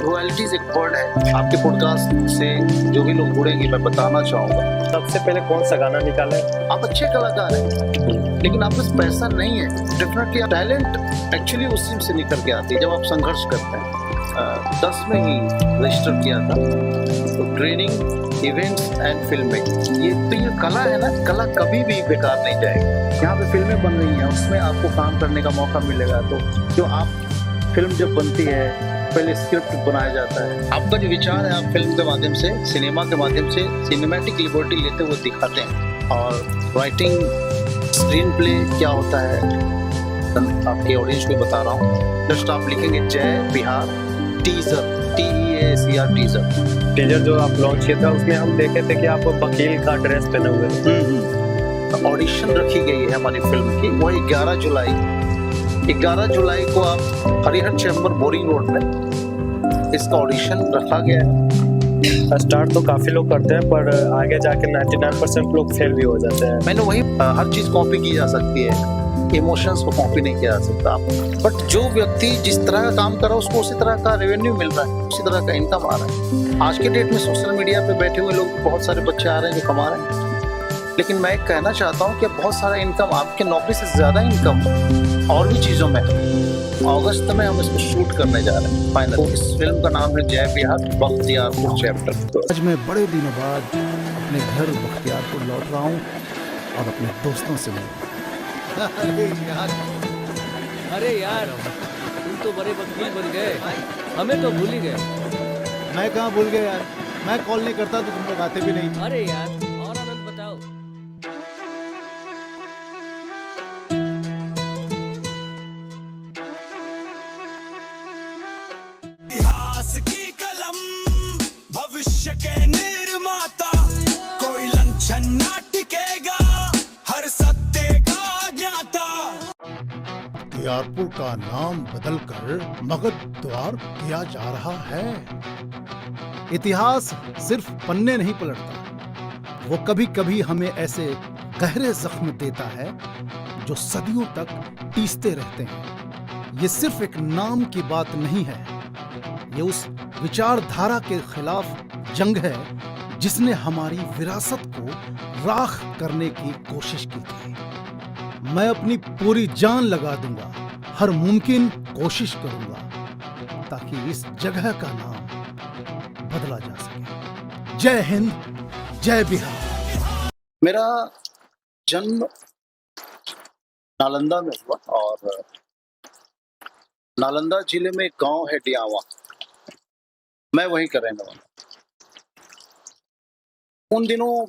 Royalties एक word है। आपके पॉडकास्ट से जो भी लोग जुड़ेंगे मैं बताना चाहूँगा, सबसे पहले कौन सा गाना निकाले? आप अच्छे कलाकार हैं लेकिन आप पास पैसा नहीं है। डेफिनेटली टैलेंट एक्चुअली उसी से निकल के आती है जब आप संघर्ष करते हैं। 10 में ही रजिस्टर किया था, तो ट्रेनिंग, इवेंट्स एंड फिल्मिंग, ये कला है ना, कला कभी भी बेकार नहीं जाएगी। यहाँ पे फिल्में बन रही हैं, उसमें आपको काम करने का मौका मिलेगा। तो जो आप फिल्म जब बनती है, पहले स्क्रिप्ट बनाया जाता है, आपका जो विचार है आप फिल्म के माध्यम से, सिनेमा के माध्यम से सिनेमैटिक लिबर्टी लेते हुए दिखाते हैं। और राइटिंग, स्क्रीन प्ले क्या होता है आपके ऑडियंस को बता रहा हूँ। जस्ट आप लिखेंगे जय बिहार टीजर, TEASER टीजर जो आप लॉन्च किया था उसमें हम देखे थे कि आप वकील का ड्रेस पहने हुए थे। ऑडिशन रखी गई है हमारी फिल्म की, वो 11 जुलाई को आप हरिहर चैम्बर बोरिंग रोड में इसका ऑडिशन रखा गया है। स्टार्ट तो काफी लोग करते हैं पर आगे जाके 99% लोग फेल भी हो जाते हैं। मैंने वही, हर चीज कॉपी की जा सकती है, इमोशंस को कॉपी नहीं किया जा सकता। बट जो व्यक्ति जिस तरह का काम कर रहा है उसको उसी तरह का रेवेन्यू मिल रहा है, उसी तरह का इनकम आ रहा है। आज के डेट में सोशल मीडिया पे बैठे हुए लोग, बहुत सारे बच्चे आ रहे हैं जो कमा रहे हैं, लेकिन मैं कहना चाहता हूँ कि बहुत सारा इनकम, आपके नौकरी से ज्यादा इनकम और भी चीजों में। अगस्त में हम इसको शूट करने जा रहे हैं फाइनल। इस फिल्म का नाम है जय बिहार बख्तियारपुर चैप्टर। आज मैं बड़े दिनों बाद अपने घर बख्तियारपुर लौट रहा हूँ और अपने दोस्तों से मिलूंगा। अरे यार तुम तो बड़े वकील बन गए, हमें तो भूल ही गए। मैं कहाँ भूल गया यार, मैं कॉल नहीं करता तो तुम लोग आते भी नहीं। अरे यार और आनंद बताओ। इतिहास की कलम, भविष्य के निर्माता, कोई लंछन ना टिकेगा, हर सत्य का ज्ञाता। बख्तियारपुर का नाम बदलकर मगध द्वार किया जा रहा है। इतिहास सिर्फ पन्ने नहीं पलटता, वो कभी कभी हमें ऐसे गहरे जख्म देता है जो सदियों तक टीसते रहते हैं। ये सिर्फ एक नाम की बात नहीं है, ये उस विचारधारा के खिलाफ जंग है जिसने हमारी विरासत को राख करने की कोशिश की थी। मैं अपनी पूरी जान लगा दूंगा, हर मुमकिन कोशिश करूंगा ताकि इस जगह का नाम बदला जा सके। जय हिंद, जय बिहार। मेरा जन्म नालंदा में हुआ और नालंदा जिले में एक गांव है डियावा, मैं वहीं का रहने वाला। उन दिनों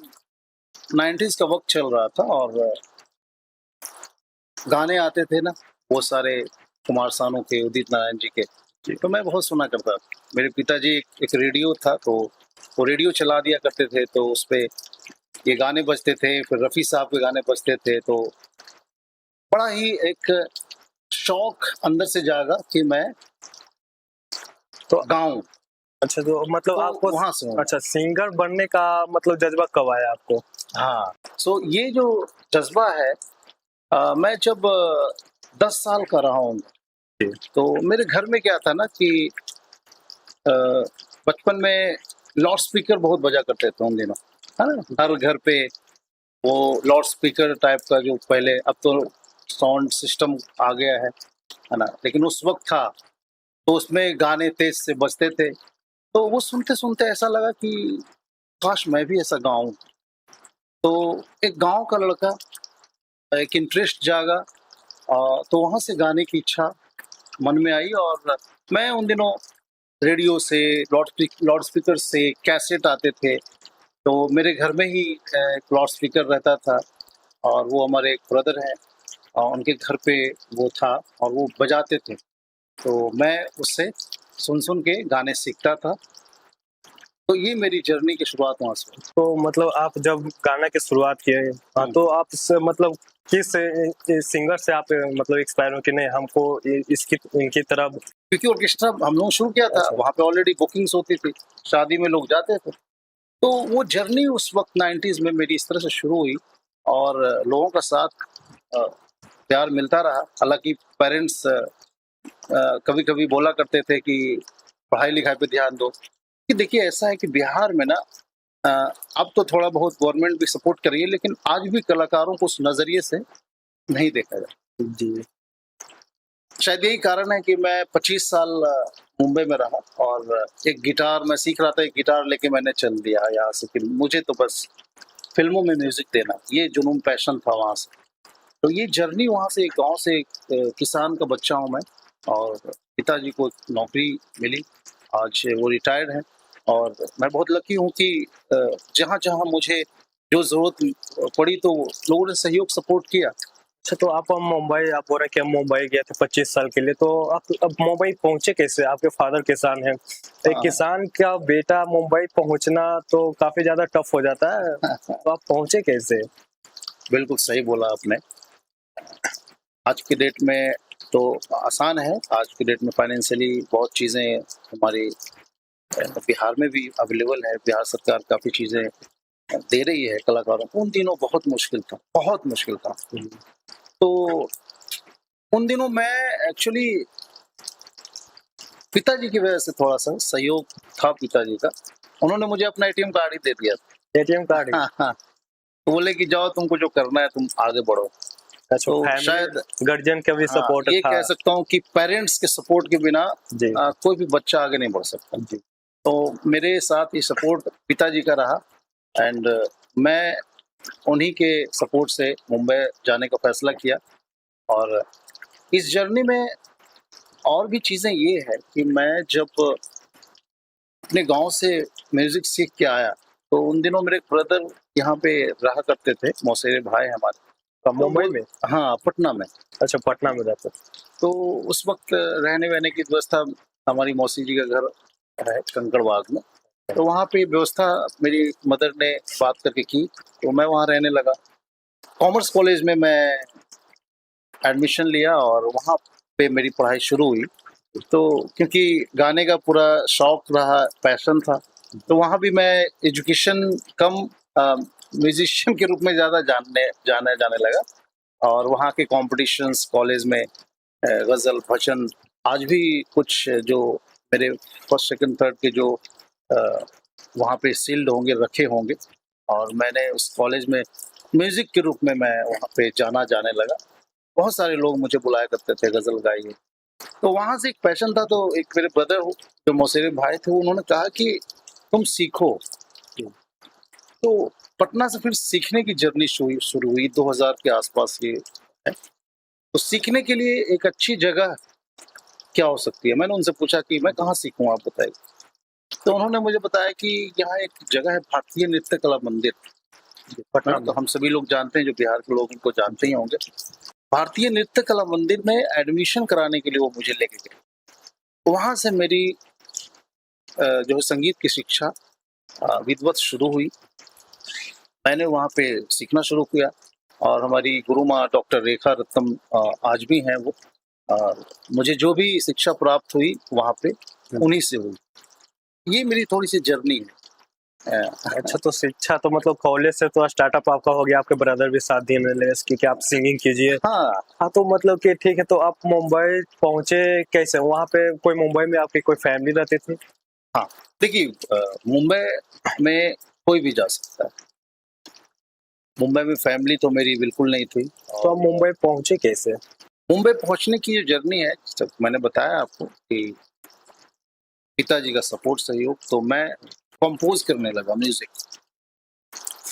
90s का वक्त चल रहा था और गाने आते थे ना, वो सारे कुमार सानू के, उदित नारायण जी के, तो मैं बहुत सुना करता था। मेरे पिताजी एक रेडियो था, तो वो रेडियो चला दिया करते थे, तो उस पे ये गाने बजते थे, फिर रफ़ी साहब के गाने बजते थे। तो बड़ा ही एक शौक अंदर से जागा कि मैं तो गाऊं। अच्छा, तो मतलब तो आपको वहाँ से अच्छा सिंगर बनने का मतलब जज्बा कब आया आपको? हाँ, सो ये जो जज्बा है, मैं जब 10 साल का रहा हूँ, तो मेरे घर में क्या था ना कि बचपन में लाउड स्पीकर बहुत बजा करते थे उन दिनों, है ना। हर घर पे वो लाउड स्पीकर टाइप का, जो पहले, अब तो साउंड सिस्टम आ गया है ना, लेकिन उस वक्त था, तो उसमें गाने तेज से बजते थे। तो वो सुनते सुनते ऐसा लगा कि काश मैं भी ऐसा गाऊं। तो एक गांव का लड़का, एक इंटरेस्ट जागा, तो वहाँ से गाने की इच्छा मन में आई। और मैं उन दिनों रेडियो से, लाउड स्पीकर से कैसेट आते थे, तो मेरे घर में ही एक लाउड स्पीकर रहता था और वो हमारे एक ब्रदर हैं और उनके घर पे वो था और वो बजाते थे, तो मैं उससे सुन सुन के गाने सीखता था। तो ये मेरी जर्नी की शुरुआत वहाँ से हुई। तो मतलब आप जब गाना की शुरुआत किए, तो आप मतलब किस सिंगर से आप मतलब इंस्पायर हो कि नहीं हमको इनकी तरह? क्योंकि ऑर्केस्ट्रा हम लोग शुरू किया था, वहाँ पे ऑलरेडी बुकिंग्स होती थी, शादी में लोग जाते थे। तो वो जर्नी उस वक्त 90s में मेरी इस तरह से शुरू हुई और लोगों का साथ प्यार मिलता रहा। हालांकि पेरेंट्स कभी कभी बोला करते थे कि पढ़ाई लिखाई पे ध्यान दो। कि देखिए ऐसा है कि बिहार में ना अ, अब तो थोड़ा बहुत गवर्नमेंट भी सपोर्ट कर रही है, लेकिन आज भी कलाकारों को उस नज़रिए से नहीं देखा जाता। जी। शायद यही कारण है कि मैं 25 साल मुंबई में रहा, और एक गिटार मैं सीख रहा था, एक गिटार लेके मैंने चल दिया यहाँ से कि मुझे तो बस फ़िल्मों में म्यूज़िक देना, ये जुनून पैशन था वहाँ से। तो ये जर्नी वहाँ से, एक गाँव से एक किसान का बच्चा हूँ मैं, और पिताजी को नौकरी मिली, आज वो रिटायर्ड हैं, और मैं बहुत लकी हूँ कि जहाँ-जहाँ मुझे जो ज़रूरत पड़ी तो लोगों ने सहयोग सपोर्ट किया। अच्छा, तो आप मुंबई, आप बोल रहे हैं कि हम मुंबई गए थे 25 साल के लिए, तो आप अब मुंबई पहुंचे कैसे? आपके फादर किसान हैं, एक हाँ। किसान का बेटा मुंबई पहुंचना तो काफी ज्यादा टफ हो जाता है, तो आप पहुंचे कैसे? बिल्कुल सही बोला आपने। आज की डेट में तो आसान है, आज की डेट में फाइनेंशियली बहुत चीज़ें हमारी बिहार में भी अवेलेबल है, बिहार सरकार काफ़ी चीज़ें दे रही है कलाकारों को। उन दिनों बहुत मुश्किल था, बहुत मुश्किल था। तो उन दिनों मैं एक्चुअली पिताजी की वजह से थोड़ा-सा सहयोग था पिताजी का, उन्होंने मुझे अपना एटीएम कार्ड ही दे दिया था। ATM card? हाँ, हाँ। तो बोले कि जाओ तुमको जो करना है तुम आगे बढ़ो। अच्छा, तो फैमिली शायद गार्जियन का भी हाँ, सपोर्ट ये था? कह सकता हूँ कि पेरेंट्स के सपोर्ट के बिना जी। कोई भी बच्चा आगे नहीं बढ़ सकता। जी। तो मेरे साथ ये सपोर्ट पिताजी का रहा, एंड मैं उन्हीं के सपोर्ट से मुंबई जाने का फैसला किया। और इस जर्नी में और भी चीज़ें ये है कि मैं जब अपने गाँव से म्यूज़िक सीख के आया, तो उन दिनों मेरे ब्रदर यहाँ पे रहा करते थे, मौसेरे भाई हैं हमारे। कब, मुंबई में? हाँ, पटना में। अच्छा, पटना में रहते थे। तो उस वक़्त रहने-वहने की व्यवस्था, हमारी मौसी जी का घर है कंकड़बाग में, तो वहाँ पे व्यवस्था मेरी मदर ने बात करके की, तो मैं वहाँ रहने लगा। कॉमर्स कॉलेज में मैं एडमिशन लिया और वहाँ पे मेरी पढ़ाई शुरू हुई। तो क्योंकि गाने का पूरा शौक रहा, पैशन था, तो वहाँ भी मैं एजुकेशन कम म्यूज़िशियन के रूप में ज़्यादा जाने जाने लगा। और वहाँ के कॉम्पिटिशन्स कॉलेज में गज़ल, भजन, आज भी कुछ जो मेरे फर्स्ट, सेकंड, थर्ड के जो अ, वहाँ पे सील्ड होंगे, रखे होंगे, और मैंने उस कॉलेज में म्यूज़िक के रूप में मैं वहाँ पे जाने लगा। बहुत सारे लोग मुझे बुलाया करते थे, गज़ल गाइए। तो वहाँ से एक पैशन था, तो एक मेरे ब्रदर जो मौसेरे भाई थे, उन्होंने कहा कि तुम सीखो। तो पटना से फिर सीखने की जर्नी शुरू हुई 2000 के आसपास ये है। तो सीखने के लिए एक अच्छी जगह क्या हो सकती है? मैंने उनसे पूछा कि मैं कहाँ सीखूँ, आप बताइए। तो उन्होंने मुझे बताया कि यहाँ एक जगह है भारतीय नृत्य कला मंदिर, पटना। तो हम सभी लोग जानते हैं, जो बिहार के लोग उनको जानते ही होंगे। भारतीय नृत्य कला मंदिर में एडमिशन कराने के लिए वो मुझे लेके गए। तो वहाँ से मेरी जो है संगीत की शिक्षा विधिवत शुरू हुई। मैंने वहाँ पे सीखना शुरू किया, और हमारी गुरु माँ डॉक्टर रेखा रत्नम आज भी हैं वो। मुझे जो भी शिक्षा प्राप्त हुई वहाँ पे उन्हीं से हुई। ये मेरी थोड़ी-सी जर्नी है। अच्छा, तो शिक्षा तो मतलब कॉलेज से तो स्टार्टअप आपका हो गया, आपके ब्रदर भी साथ देने लगे इसकी कि आप सिंगिंग कीजिए। हाँ, हाँ, तो मतलब कि ठीक है, तो आप मुंबई पहुंचे कैसे? वहाँ पे कोई मुंबई में आपकी कोई फैमिली रहती थी? हाँ। देखिए मुंबई में कोई भी जा सकता है। मुंबई में फैमिली तो मेरी बिल्कुल नहीं थी। तो आप मुंबई पहुंचे कैसे? मुंबई पहुँचने की जो जर्नी है, जब मैंने बताया आपको कि पिताजी का सपोर्ट, सहयोग, तो मैं कंपोज़ करने लगा म्यूज़िक।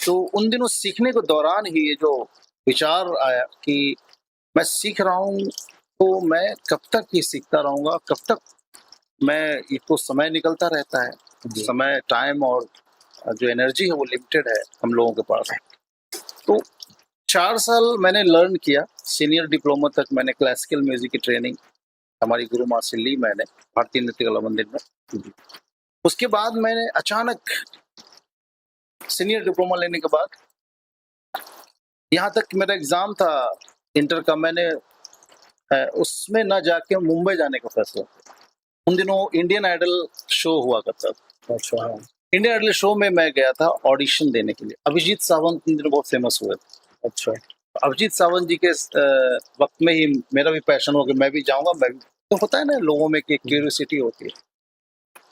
तो उन दिनों सीखने के दौरान ही ये जो विचार आया कि मैं सीख रहा हूँ, तो मैं कब तक ये सीखता रहूँगा, कब तक मैं, ये तो समय निकलता रहता है। समय, टाइम और जो एनर्जी है वो लिमिटेड है हम लोगों के पास। तो 4 साल मैंने लर्न किया, सीनियर डिप्लोमा तक मैंने क्लासिकल म्यूज़िक की ट्रेनिंग हमारी गुरु माँ से ली मैंने, भारतीय नृत्य कला मंदिर में। उसके बाद मैंने अचानक सीनियर डिप्लोमा लेने के बाद, यहाँ तक मेरा एग्ज़ाम था इंटर का, मैंने उसमें ना जाके मुंबई जाने का फैसला किया। उन दिनों इंडियन आइडल शो हुआ करता था। अच्छा, हाँ। इंडियन आइडल शो में मैं गया था ऑडिशन देने के लिए। अभिजीत सावंत उन दिनों बहुत फेमस हुए थे। अच्छा, अभिजीत सावंत जी के वक़्त में ही मेरा भी पैशन हो गया, मैं भी जाऊँगा, मैं भी, तो होता है ना लोगों में कि एक क्यूरियोसिटी होती है।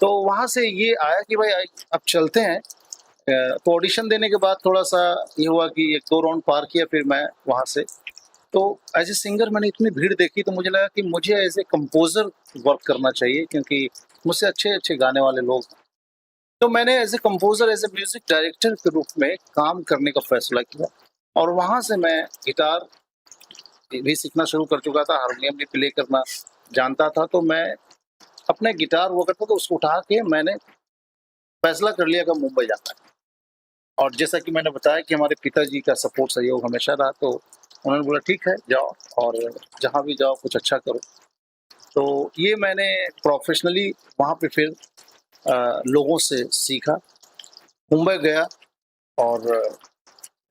तो वहाँ से ये आया कि भाई अब चलते हैं। तो ऑडिशन देने के बाद थोड़ा सा ये हुआ कि 1-2 राउंड पार किया, फिर मैं वहाँ से तो एज ए सिंगर मैंने इतनी भीड़ देखी तो मुझे लगा कि मुझे एज ए कंपोजर वर्क करना चाहिए, क्योंकि मुझसे अच्छे अच्छे गाने वाले लोग हैं। तो मैंने as a composer, as a music director के रूप में काम करने का फैसला किया, और वहाँ से मैं गिटार भी सीखना शुरू कर चुका था, हारमोनियम भी प्ले करना जानता था। तो मैं अपने गिटार हुआ करता तो उसको उठा के मैंने फैसला कर लिया कि मुंबई जाना है। और जैसा कि मैंने बताया कि हमारे पिताजी का सपोर्ट सहयोग हमेशा रहा, तो उन्होंने बोला ठीक है जाओ, और जहाँ भी जाओ कुछ अच्छा करो। तो ये मैंने प्रोफेशनली वहाँ पे फिर लोगों से सीखा। मुंबई गया और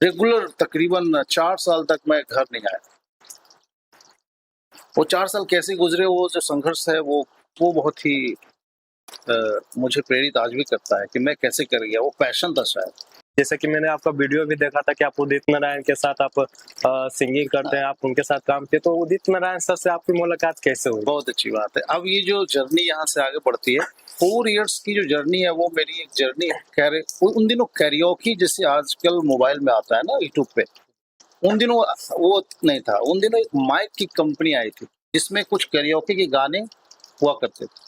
रेगुलर तकरीबन 4 साल तक मैं घर नहीं आया। वो 4 साल कैसे गुजरे, वो जो संघर्ष है वो बहुत ही मुझे प्रेरित आज भी करता है कि मैं कैसे कर गया। वो पैशन था शायद। जैसे कि मैंने आपका वीडियो भी देखा था कि आप उदित नारायण के साथ आप सिंगिंग करते हैं, आप उनके साथ काम किए, तो उदित नारायण सर से आपकी मुलाकात कैसे हुई? बहुत अच्छी बात है। अब ये जो जर्नी यहाँ से आगे बढ़ती है, 4 इयर्स की जो जर्नी है वो मेरी एक जर्नी है। उन दिनों कैरियोकी जैसे आजकल मोबाइल में आता है ना यूट्यूब पे, उन दिनों वो नहीं था। उन दिनों एक माइक की कंपनी आई थी जिसमें कुछ कैरियोकी के गाने हुआ करते थे,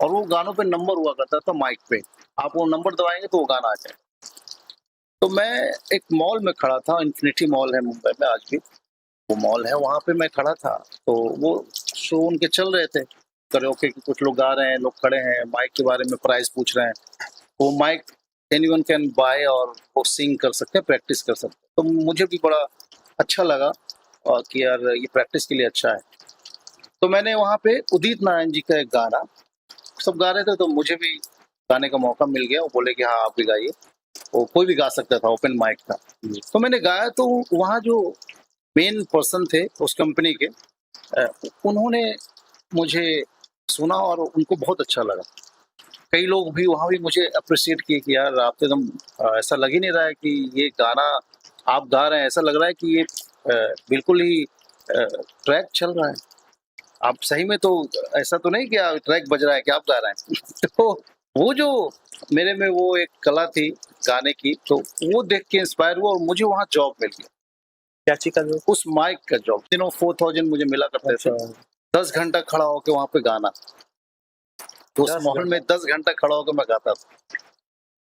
और वो गानों पे नंबर हुआ करता था माइक पे। आप वो नंबर दबाएंगे तो वो गाना आ जाए। तो मैं एक मॉल में खड़ा था, इन्फिनिटी मॉल है मुंबई में आज भी, वो मॉल है, वहाँ पे मैं खड़ा था। तो वो शो उनके चल रहे थे, कैरियोकी के कुछ लोग गा रहे हैं, लोग खड़े हैं, माइक के बारे में प्राइस पूछ रहे हैं। वो माइक एनीवन कैन बाय, और वो सिंग कर सकते हैं, प्रैक्टिस कर सकते हैं। तो मुझे भी बड़ा अच्छा लगा कि यार ये प्रैक्टिस के लिए अच्छा है। तो मैंने वहाँ पे उदित नारायण जी का एक गाना, सब गा रहे थे तो मुझे भी गाने का मौका मिल गया। वो बोले कि हाँ आप भी गाइए। वो कोई भी गा सकता था, ओपन माइक था। तो मैंने गाया, तो वहाँ जो मेन पर्सन थे उस कंपनी के, उन्होंने मुझे सुना और उनको बहुत अच्छा लगा। कई लोग भी वहाँ भी मुझे अप्रिशिएट किए कि यार आप तो एकदम ऐसा लग ही नहीं रहा है कि ये गाना आप गा रहे हैं, ऐसा लग रहा है कि ये बिल्कुल ही ट्रैक चल रहा है। आप सही में तो ऐसा तो नहीं कि ट्रैक बज रहा है कि आप गा रहे हैं। तो वो जो मेरे में वो एक कला थी गाने की, तो वो देख के इंस्पायर हुआ और मुझे वहाँ जॉब मिल गया। क्या चीज का जो? उस माइक का जॉब। दिनों 4000 मुझे मिला करते थे। 10 घंटा खड़ा होकर वहाँ पे गाना, तो उस 10 मॉल में घंटा? 10 घंटा खड़ा होकर मैं गाता था।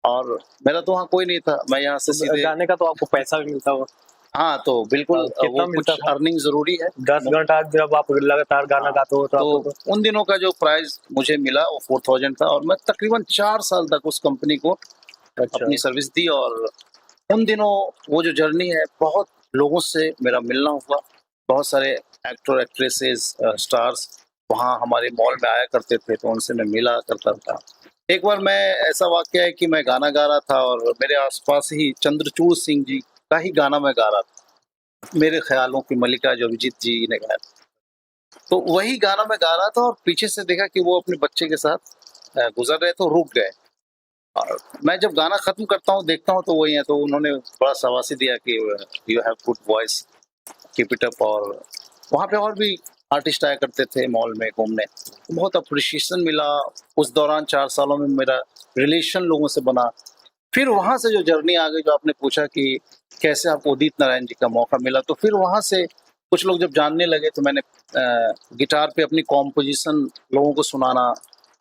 और मेरा तो वहाँ कोई नहीं था, मैं यहाँ से सीधे गाने का तो आपको पैसा भी मिलता होगा। हाँ, तो बिल्कुल कितना वो मिलता कुछ था? अर्निंग जरूरी है। 10 घंटा जब आप लगातार गाना गाते हो तो आपको तो उन दिनों का जो प्राइस मुझे मिला वो 4000 था, और मैं तकरीबन 4 साल तक उस कंपनी को अच्छा। अपनी सर्विस दी। और उन दिनों वो जो जर्नी है, बहुत लोगों से मेरा मिलना हुआ। बहुत सारे एक्टर, एक्ट्रेसेस, स्टार्स वहाँ हमारे मॉल में आया करते थे, तो उनसे मैं मिला करता था। एक बार मैं ऐसा वाकया है कि मैं गाना गा रहा था और मेरे आसपास ही चंद्रचूड़ सिंह जी का ही गाना मैं गा रहा था, मेरे ख्यालों की मलिका जो अभिजीत जी ने गाया। तो वही गाना मैं गा रहा था और पीछे से देखा कि वो अपने बच्चे के साथ गुजर रहे, तो रुक गए। और मैं जब गाना खत्म करता हूँ देखता हूँ तो वही है। तो उन्होंने बड़ा शाबाशी दिया कि you have good voice, keep it up. और वहाँ पे और भी आर्टिस्ट आया करते थे मॉल में घूमने, तो बहुत अप्रिशिएशन मिला। उस दौरान 4 सालों में मेरा रिलेशन लोगों से बना। फिर वहाँ से जो जर्नी आ गई, जो आपने पूछा कि कैसे आपको उदित नारायण जी का मौका मिला, तो फिर वहाँ से कुछ लोग जब जानने लगे तो मैंने गिटार पे अपनी कॉम्पोजिशन लोगों को सुनाना।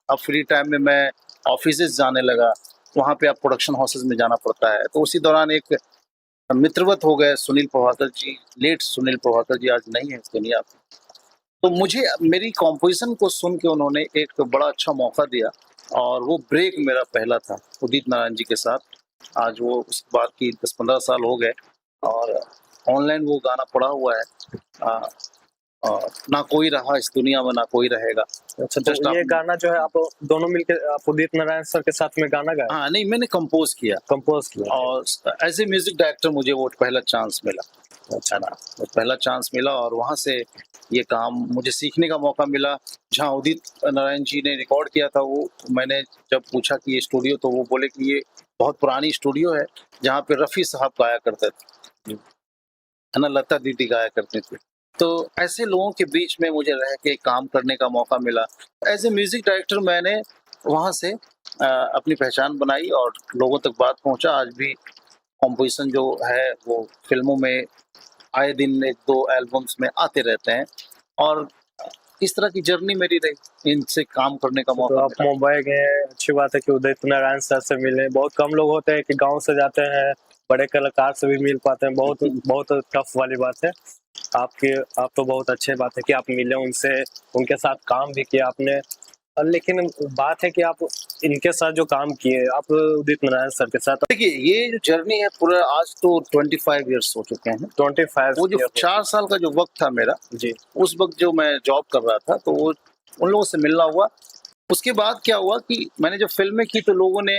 अब फ्री टाइम में मैं ऑफिसेज जाने लगा, वहाँ पे आप प्रोडक्शन हाउसेज में जाना पड़ता है। तो उसी दौरान एक मित्रवत हो गए सुनील प्रभाकर जी, लेट सुनील प्रभाकर जी आज नहीं है इस दुनिया में। तो मुझे मेरी कॉम्पोजिशन को सुन के उन्होंने एक बड़ा अच्छा मौका दिया, और वो ब्रेक मेरा पहला था उदित नारायण जी के साथ। आज वो उस बात की 10-15 साल हो गए, और ऑनलाइन वो गाना पड़ा हुआ है। ना कोई रहा इस दुनिया में, ना कोई रहेगा। अच्छा, तो ये गाना जो है आप दोनों मिलके आप उदित नारायण सर के साथ में गाना गाया? हाँ, नहीं, मैंने कंपोज किया, कंपोज किया। और एज ए म्यूजिक डायरेक्टर मुझे वो पहला चांस मिला, अच्छा ना, वो पहला चांस मिला। और वहाँ से ये काम मुझे सीखने का मौका मिला। जहाँ उदित नारायण जी ने रिकॉर्ड किया था, वो मैंने जब पूछा कि ये स्टूडियो, तो वो बोले कि ये बहुत पुरानी स्टूडियो है जहाँ पे रफ़ी साहब गाया करते थे, है ना, लता दीदी गाया करते थे। तो ऐसे लोगों के बीच में मुझे रह के काम करने का मौका मिला। एज ए म्यूजिक डायरेक्टर मैंने वहाँ से अपनी पहचान बनाई और लोगों तक बात पहुँचा। आज भी कॉम्पोजिशन जो है वो फिल्मों में आए दिन 1-2 एल्बम्स में आते रहते हैं और इस तरह की जर्नी मेरी रही, इनसे काम करने का तो मौका आप मिला। मुंबई गए, अच्छी बात है कि उदित नारायण सर से मिले। बहुत कम लोग होते हैं कि गांव से जाते हैं, बड़े कलाकार से भी मिल पाते हैं, बहुत बहुत टफ वाली बात है। आप तो बहुत अच्छी बात है कि आप मिले उनसे, उनके साथ काम भी किया आपने। लेकिन बात है कि आप इनके साथ जो काम किए, आप उदित नारायण सर के साथ देखिए, ये जो जर्नी है पूरा आज तो 25 इयर्स हो चुके हैं। 25 वो जो years 4 साल का जो वक्त था मेरा, जी, उस वक्त जो मैं जॉब कर रहा था तो वो उन लोगों से मिलना हुआ। उसके बाद क्या हुआ कि मैंने जब फिल्में की तो लोगों ने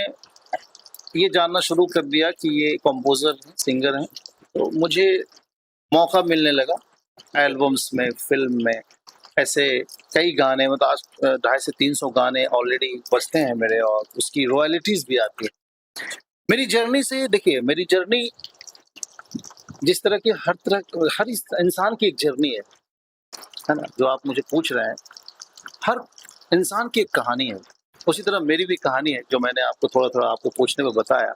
ये जानना शुरू कर दिया कि ये कंपोजर हैं, सिंगर हैं। तो मुझे मौका मिलने लगा एल्बम्स में, फिल्म में। ऐसे कई गाने, मतलब आज 250 से 300 गाने ऑलरेडी बजते हैं मेरे और उसकी रॉयल्टीज भी आती है। मेरी जर्नी से देखिए, मेरी जर्नी जिस तरह की हर इंसान की एक जर्नी है ना, जो आप मुझे पूछ रहे हैं, हर इंसान की एक कहानी है। उसी तरह मेरी भी कहानी है जो मैंने आपको थोड़ा थोड़ा आपको पूछने में बताया।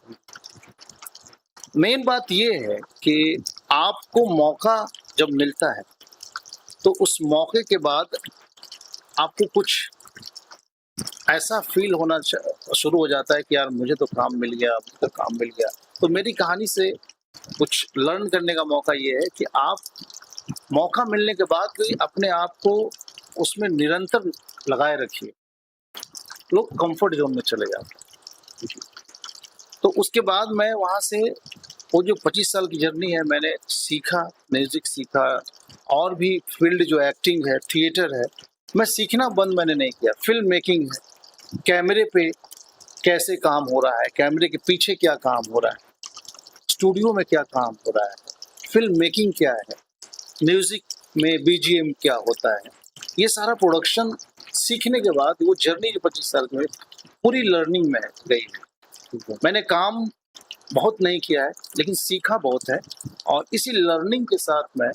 मेन बात ये है कि आपको मौका जब मिलता है तो उस मौके के बाद आपको कुछ ऐसा फील होना शुरू हो जाता है कि यार मुझे तो काम मिल गया, मुझे तो काम मिल गया। तो मेरी कहानी से कुछ लर्न करने का मौका ये है कि आप मौका मिलने के बाद भी अपने आप को उसमें निरंतर लगाए रखिए। लोग कंफर्ट जोन में चले जाते हैं। तो उसके बाद मैं वहाँ से वो जो 25 साल की जर्नी है, मैंने सीखा, म्यूजिक सीखा और भी फील्ड जो एक्टिंग है, थिएटर है, मैं सीखना बंद मैंने नहीं किया। फिल्म मेकिंग है, कैमरे पे कैसे काम हो रहा है, कैमरे के पीछे क्या काम हो रहा है, स्टूडियो में क्या काम हो रहा है, फिल्म मेकिंग क्या है, म्यूजिक में बीजीएम क्या होता है, ये सारा प्रोडक्शन सीखने के बाद वो जर्नी जो 25 साल में पूरी लर्निंग में गई है। मैंने काम बहुत नहीं किया है लेकिन सीखा बहुत है और इसी लर्निंग के साथ मैं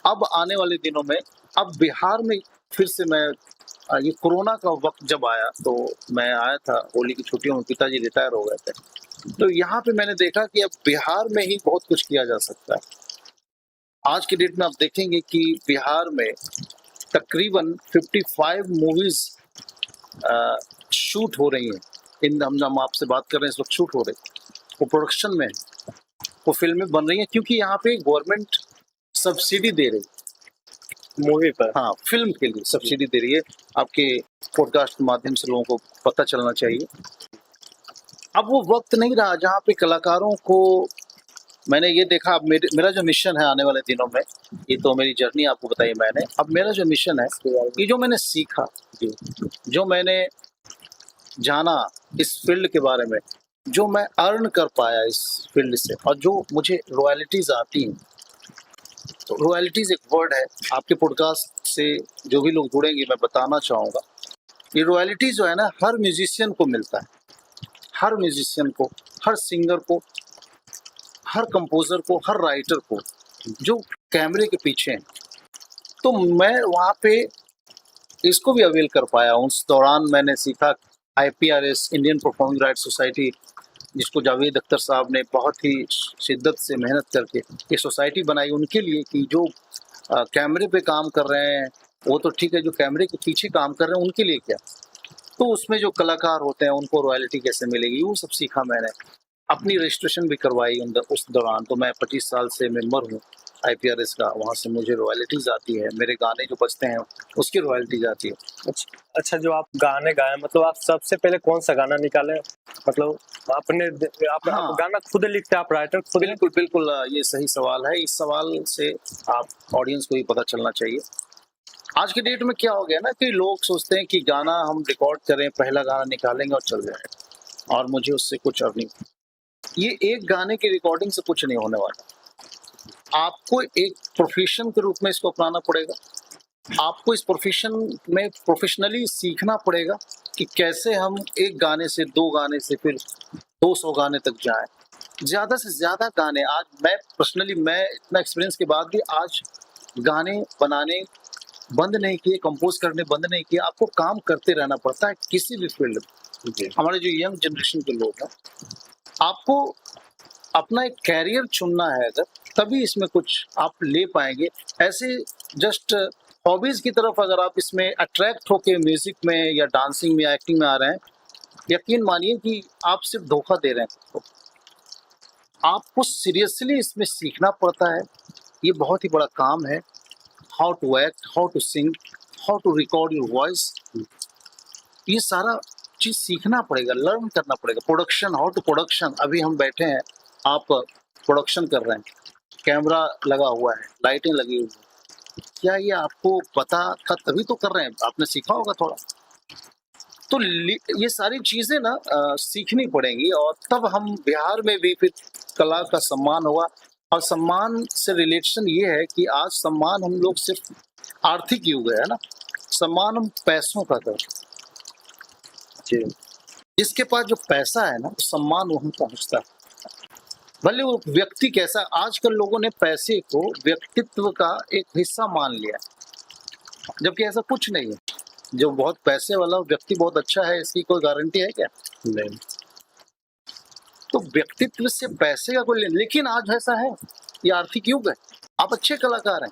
अब आने वाले दिनों में, अब बिहार में फिर से मैं ये कोरोना का वक्त जब आया तो मैं आया था होली की छुट्टियों में, पिताजी रिटायर हो गए थे। तो यहाँ पे मैंने देखा कि अब बिहार में ही बहुत कुछ किया जा सकता है। आज की डेट में आप देखेंगे कि बिहार में तकरीबन 55 मूवीज शूट हो रही हैं। इन हम आपसे बात कर रहे हैं इस वक्त शूट हो रही, वो प्रोडक्शन में है, वो फिल्में बन रही हैं क्योंकि यहाँ पे गवर्नमेंट सब्सिडी दे रही है। मूवी पर। हाँ, फिल्म के लिए सब्सिडी दे रही है। आपके पॉडकास्ट के माध्यम से लोगों को पता चलना चाहिए। अब वो वक्त नहीं रहा जहाँ पे कलाकारों को, मैंने ये देखा, अब मेरा जो मिशन है आने वाले दिनों में, ये तो मेरी जर्नी आपको बताई मैंने, अब मेरा जो मिशन है, ये जो मैंने सीखा, जो मैंने जाना इस फील्ड के बारे में, जो मैं अर्न कर पाया इस फील्ड से और जो मुझे रॉयल्टीज आती हैं। तो रॉयल्टीज एक वर्ड है, आपके पॉडकास्ट से जो भी लोग जुड़ेंगे मैं बताना चाहूँगा, ये रॉयल्टी जो है ना, हर म्यूजिशियन को मिलता है, हर म्यूजिशियन को, हर सिंगर को, हर कंपोजर को, हर राइटर को, जो कैमरे के पीछे हैं। तो मैं वहाँ पे इसको भी अवेल कर पाया। उस दौरान मैंने सीखा IPRS, Indian performing rights society, जिसको जावेद अख्तर साहब ने बहुत ही शिद्दत से मेहनत करके ये सोसाइटी बनाई उनके लिए कि जो कैमरे पे काम कर रहे हैं वो तो ठीक है, जो कैमरे के पीछे काम कर रहे हैं उनके लिए क्या। तो उसमें जो कलाकार होते हैं उनको रॉयल्टी कैसे मिलेगी, वो सब सीखा मैंने। अपनी रजिस्ट्रेशन भी करवाई उस दौरान। तो मैं 25 साल से मेंबर हूँ IPRS का, वहाँ से मुझे रॉयल्टीज आती है, मेरे गाने जो बजते हैं उसकी रॉयल्टीज आती है। अच्छा, जो आप गाने गाए, मतलब आप सबसे पहले कौन सा गाना निकाले? मतलब आप हाँ। गाना खुद लिखते हैं, आप राइटर खुद हैं? बिल्कुल बिल्कुल, ये सही सवाल है। इस सवाल से आप ऑडियंस को भी पता चलना चाहिए। आज के डेट में क्या हो गया ना कि लोग सोचते हैं कि गाना हम रिकॉर्ड करें, पहला गाना निकालेंगे और चल जाएगा और मुझे उससे कुछ अर्निंग। ये एक गाने की रिकॉर्डिंग से कुछ नहीं होने वाला। आपको एक प्रोफेशन के रूप में इसको अपनाना पड़ेगा। आपको इस प्रोफेशन में प्रोफेशनली सीखना पड़ेगा कि कैसे हम एक गाने से, 2 गाने से फिर 200 गाने तक जाएं। ज़्यादा से ज़्यादा गाने, आज मैं पर्सनली, मैं इतना एक्सपीरियंस के बाद भी आज गाने बनाने बंद नहीं किए, कंपोज करने बंद नहीं किए, आपको काम करते रहना पड़ता है किसी भी फील्ड में। जी हमारे जो यंग जनरेशन के लोग हैं, आपको अपना एक कैरियर चुनना है अगर, तभी इसमें कुछ आप ले पाएंगे। ऐसे जस्ट हॉबीज की तरफ अगर आप इसमें अट्रैक्ट होके म्यूजिक में या डांसिंग में या एक्टिंग में आ रहे हैं, यकीन मानिए कि आप सिर्फ धोखा दे रहे हैं खुद को। आपको सीरियसली इसमें सीखना पड़ता है, ये बहुत ही बड़ा काम है। How to act, how to sing, how to record your voice, ये सारा चीज सीखना पड़ेगा, लर्न करना पड़ेगा। प्रोडक्शन, हाउ टू प्रोडक्शन, अभी हम बैठे हैं, आप प्रोडक्शन कर रहे हैं, कैमरा लगा हुआ है, लाइटिंग लगी हुई है, क्या ये आपको पता था तभी तो कर रहे हैं, आपने सीखा होगा थोड़ा। तो ये सारी चीजें ना सीखनी पड़ेंगी, और तब हम बिहार में भी फिर कला का सम्मान होगा। और सम्मान से रिलेशन ये है कि आज सम्मान हम लोग सिर्फ आर्थिक युग है ना, सम्मान हम पैसों का करते हैं। जी जिसके पास जो पैसा है ना, सम्मान वहां पहुंचता है, भले वो व्यक्ति कैसा। आजकल लोगों ने पैसे को व्यक्तित्व का एक हिस्सा मान लिया है, जबकि ऐसा कुछ नहीं है। जो बहुत पैसे वाला व्यक्ति बहुत अच्छा है, इसकी कोई गारंटी है क्या? नहीं। तो व्यक्तित्व से पैसे का कोई लेकिन आज ऐसा है, ये आर्थिक युग है। आप अच्छे कलाकार हैं,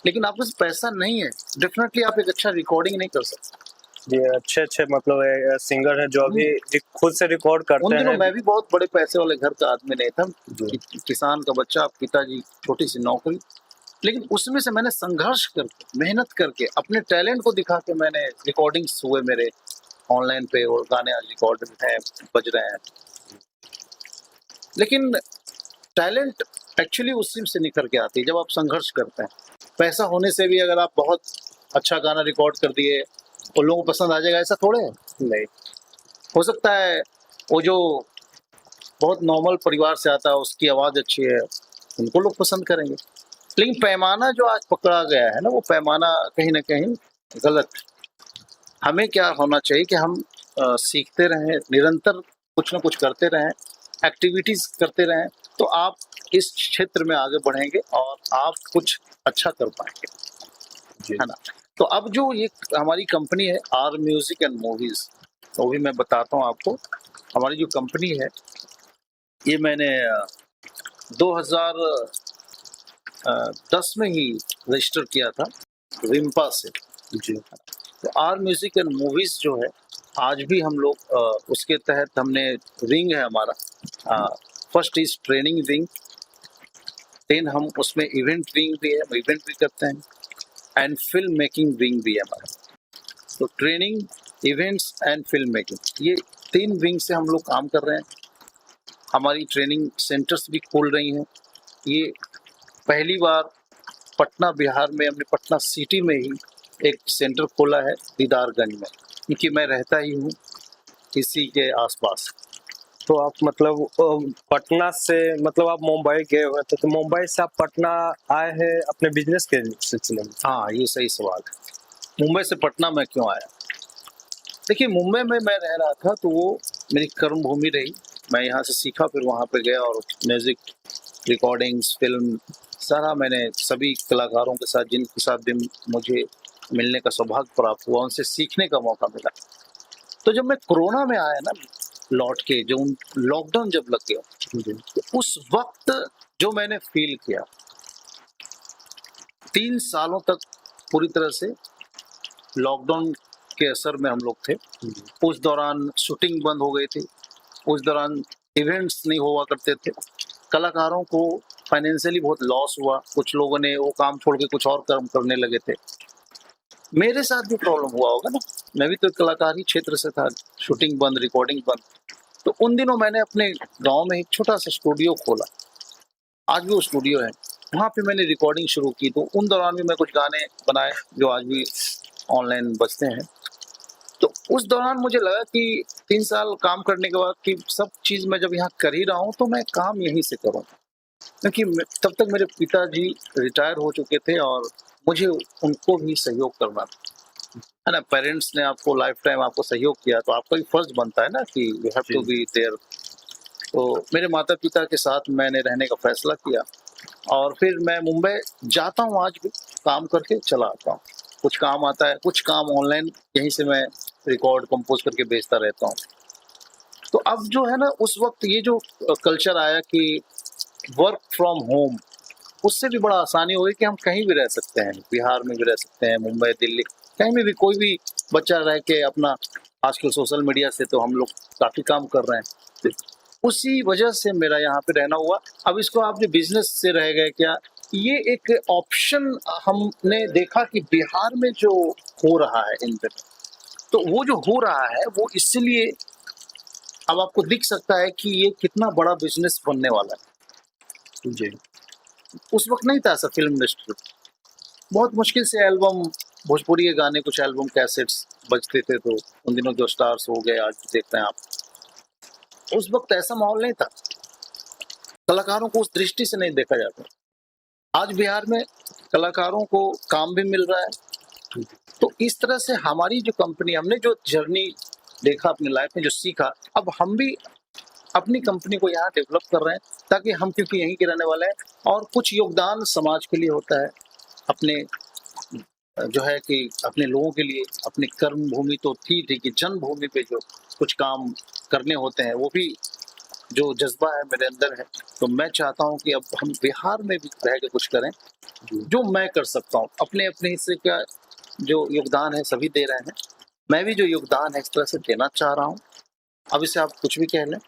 लेकिन आपके पास पैसा नहीं है, डेफिनेटली आप एक अच्छा रिकॉर्डिंग नहीं कर सकते। ये अच्छे मतलब सिंगर है जो अभी खुद से रिकॉर्ड उन करते दिनों हैं। मैं भी बहुत बड़े पैसे वाले घर का आदमी नहीं था, किसान का बच्चा, पिताजी छोटी सी नौकरी, लेकिन उसमें से मैंने संघर्ष करके, मेहनत करके, अपने टैलेंट को दिखा के मैंने रिकॉर्डिंग्स हुए मेरे ऑनलाइन पे, और गाने आज रिकॉर्ड हैं, बज रहे हैं। लेकिन टैलेंट एक्चुअली उसी से निकल के आती है जब आप संघर्ष करते हैं। पैसा होने से भी अगर आप बहुत अच्छा गाना रिकॉर्ड कर दिए तो लोगों को पसंद आ जाएगा, ऐसा थोड़े है। नहीं, हो सकता है वो जो बहुत नॉर्मल परिवार से आता है, उसकी आवाज़ अच्छी है, उनको लोग पसंद करेंगे। लेकिन पैमाना जो आज पकड़ा गया है ना, वो पैमाना कहीं ना कहीं गलत है। हमें क्या होना चाहिए कि हम सीखते रहें, निरंतर कुछ ना कुछ करते रहें, एक्टिविटीज करते रहें, तो आप इस क्षेत्र में आगे बढ़ेंगे और आप कुछ अच्छा कर पाएंगे, है ना। तो अब जो ये हमारी कंपनी है आर म्यूजिक एंड मूवीज, तो भी मैं बताता हूँ आपको। हमारी जो कंपनी है, ये मैंने 2010 में ही रजिस्टर किया था रिम्पा से। जी तो आर म्यूजिक एंड मूवीज जो है, आज भी हम लोग उसके तहत हमने विंग है हमारा, first is training wing, then हम उसमें इवेंट विंग भी है, हम इवेंट भी करते हैं, एंड फिल्म मेकिंग विंग भी है हमारा। तो training, events and film making, ये 3 विंग से हम लोग काम कर रहे हैं। हमारी ट्रेनिंग सेंटर्स भी खोल रही हैं। ये पहली बार पटना बिहार में, हमने पटना सिटी में ही एक सेंटर खोला है दीदारगंज में, क्योंकि मैं रहता ही हूँ इसी के आसपास। तो आप मतलब पटना से, मतलब आप मुंबई गए हुए थे, तो मुंबई से आप पटना आए हैं अपने बिजनेस के सिलसिले में? हाँ, ये सही सवाल है। मुंबई से पटना में क्यों आया? देखिए, मुंबई में मैं रह रहा था तो वो मेरी कर्म भूमि रही। मैं यहाँ से सीखा, फिर वहाँ पे गया और म्यूजिक, रिकॉर्डिंग्स, फिल्म, सारा मैंने सभी कलाकारों के साथ, जिनके साथ भी मुझे मिलने का सौभाग्य प्राप्त हुआ, उनसे सीखने का मौका मिला। तो जब मैं कोरोना में आया ना लौट के, जो लॉकडाउन जब लग गया, तो उस वक्त जो मैंने फील किया, 3 सालों तक पूरी तरह से लॉकडाउन के असर में हम लोग थे। उस दौरान शूटिंग बंद हो गई थी, उस दौरान इवेंट्स नहीं हुआ करते थे, कलाकारों को फाइनेंशियली बहुत लॉस हुआ, कुछ लोगों ने वो काम छोड़ के कुछ और काम करने लगे थे। मेरे साथ भी प्रॉब्लम हुआ होगा ना, मैं भी तो कलाकारी क्षेत्र से था, शूटिंग बंद, रिकॉर्डिंग बंद। तो उन दिनों मैंने अपने गांव में एक छोटा सा स्टूडियो खोला, आज भी वो स्टूडियो है, वहाँ पे मैंने रिकॉर्डिंग शुरू की। तो उन दौरान भी मैं कुछ गाने बनाए जो आज भी ऑनलाइन बजते हैं। तो उस दौरान मुझे लगा कि 3 साल काम करने के बाद कि सब चीज़ मैं जब यहाँ कर ही रहा हूँ तो मैं काम यहीं से करूँ, क्योंकि तब तक मेरे पिताजी रिटायर हो चुके थे और मुझे उनको भी सहयोग करना था, है ना। पेरेंट्स ने आपको लाइफ टाइम आपको सहयोग किया, तो आपका भी फर्ज बनता है ना कि you have to be there. तो मेरे माता पिता के साथ मैंने रहने का फैसला किया और फिर मैं मुंबई जाता हूँ, आज भी काम करके चला आता हूँ। कुछ काम आता है, कुछ काम ऑनलाइन यहीं से मैं रिकॉर्ड कंपोज करके भेजता रहता हूँ। तो अब जो है ना, उस वक्त ये जो कल्चर आया कि वर्क फ्रॉम होम, उससे भी बड़ा आसानी हो गई कि हम कहीं भी रह सकते हैं, बिहार में भी रह सकते हैं, मुंबई, दिल्ली, कहीं में भी कोई भी बच्चा रह के अपना, आजकल सोशल मीडिया से तो हम लोग काफ़ी काम कर रहे हैं। तो उसी वजह से मेरा यहाँ पे रहना हुआ। अब इसको आप जो बिजनेस से रह गए क्या, ये एक ऑप्शन हमने देखा कि बिहार में जो हो रहा है इन दिनों, तो वो जो हो रहा है वो इसलिए अब आपको दिख सकता है कि ये कितना बड़ा बिजनेस बनने वाला है। जी। उस वक्त नहीं था ऐसा फिल्म इंडस्ट्री, बहुत मुश्किल से एल्बम, भोजपुरी के गाने, कुछ एल्बम कैसेट्स बजते थे। तो उन दिनों जो स्टार्स हो गए आज देखते हैं आप, उस वक्त ऐसा माहौल नहीं था, कलाकारों को उस दृष्टि से नहीं देखा जाता। आज बिहार में कलाकारों को काम भी मिल रहा है। तो इस तरह से हमारी जो कंपनी, हमने जो जर्नी देखा अपनी लाइफ में, जो सीखा, अब हम भी अपनी कंपनी को यहाँ डेवलप कर रहे हैं, ताकि हम, क्योंकि यहीं के रहने वाले हैं, और कुछ योगदान समाज के लिए होता है, अपने जो है कि अपने लोगों के लिए, अपनी कर्म भूमि तो थी कि जन्मभूमि पे जो कुछ काम करने होते हैं, वो भी जो जज्बा है मेरे अंदर है। तो मैं चाहता हूँ कि अब हम बिहार में भी रह के कुछ करें, जो मैं कर सकता हूँ। अपने अपने हिस्से का जो योगदान है सभी दे रहे हैं, मैं भी जो योगदान है इस तरह से देना चाह रहा हूँ। अब इसे आप कुछ भी कह लें,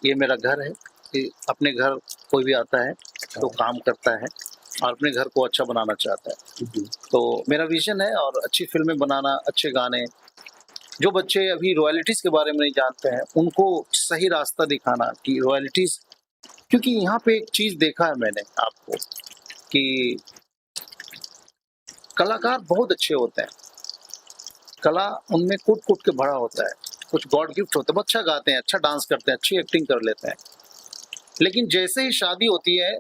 ये मेरा घर है कि अपने घर कोई भी आता है तो काम करता है और अपने घर को अच्छा बनाना चाहता है। तो मेरा विजन है, और अच्छी फिल्में बनाना, अच्छे गाने, जो बच्चे अभी रॉयल्टीज के बारे में नहीं जानते हैं उनको सही रास्ता दिखाना कि रॉयल्टीज, क्योंकि यहाँ पे एक चीज देखा है मैंने आपको कि कलाकार बहुत अच्छे होते हैं, कला उनमें कूट कूट के भरा होता है, कुछ गॉड गिफ्ट होता है, बहुत अच्छा गाते हैं, अच्छा डांस करते हैं, अच्छी एक्टिंग कर लेते हैं, लेकिन जैसे ही शादी होती है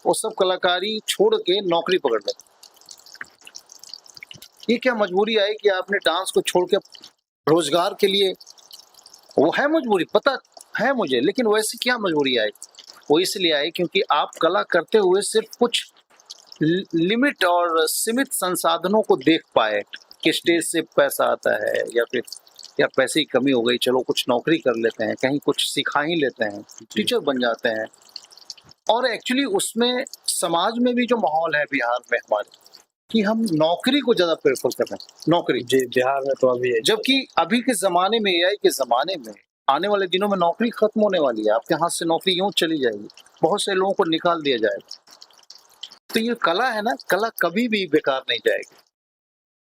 वो सब कलाकारी छोड़ के नौकरी पकड़ लेते हैं। ये क्या मजबूरी आई कि आपने डांस को छोड़ के रोजगार के लिए, वो है मजबूरी, पता है मुझे, लेकिन वैसे क्या मजबूरी आई? वो इसलिए आई क्योंकि आप कला करते हुए सिर्फ कुछ लिमिट और सीमित संसाधनों को देख पाए कि स्टेज से पैसा आता है, या फिर या पैसे की कमी हो गई, चलो कुछ नौकरी कर लेते हैं, कहीं कुछ सिखा ही लेते हैं, टीचर बन जाते हैं। और एक्चुअली उसमें समाज में भी जो माहौल है बिहार में हमारे, कि हम नौकरी को ज्यादा प्रेफर कर रहे हैं, नौकरी। जी, बिहार में तो अभी है। जबकि अभी के जमाने में, एआई के जमाने में, आने वाले दिनों में नौकरी खत्म होने वाली है, आपके हाथ से नौकरी यूं चली जाएगी, बहुत से लोगों को निकाल दिया जाएगा। तो ये कला है ना, कला कभी भी बेकार नहीं जाएगी।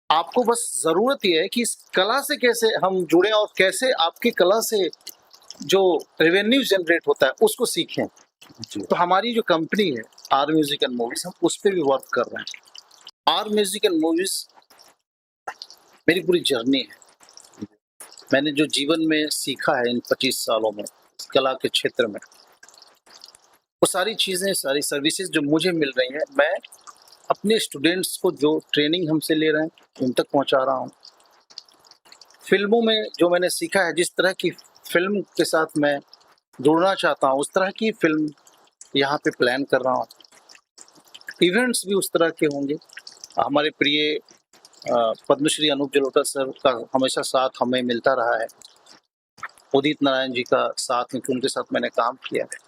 आपको बस जरूरत ये है कि इस कला से कैसे हम जुड़े और कैसे आपकी कला से जो रेवेन्यू जनरेट होता है उसको सीखें। तो हमारी जो कंपनी है आर म्यूजिक एंड मूवीज, हम उस पर भी वर्क कर रहे हैं। आर म्यूजिक एंड मूवीज मेरी पूरी जर्नी है। मैंने जो जीवन में सीखा है इन 25 सालों में कला के क्षेत्र में, वो सारी चीज़ें, सारी सर्विसेज जो मुझे मिल रही हैं, मैं अपने स्टूडेंट्स को जो ट्रेनिंग हमसे ले रहे हैं उन तक पहुंचा रहा हूं। फिल्मों में जो मैंने सीखा है, जिस तरह की फिल्म के साथ मैं जुड़ना चाहता हूं, उस तरह की फिल्म यहाँ पे प्लान कर रहा हूँ। इवेंट्स भी उस तरह के होंगे। हमारे प्रिय पद्मश्री अनूप जलोटा सर का हमेशा साथ हमें मिलता रहा है, उदित नारायण जी का साथ में, उनके साथ मैंने काम किया है।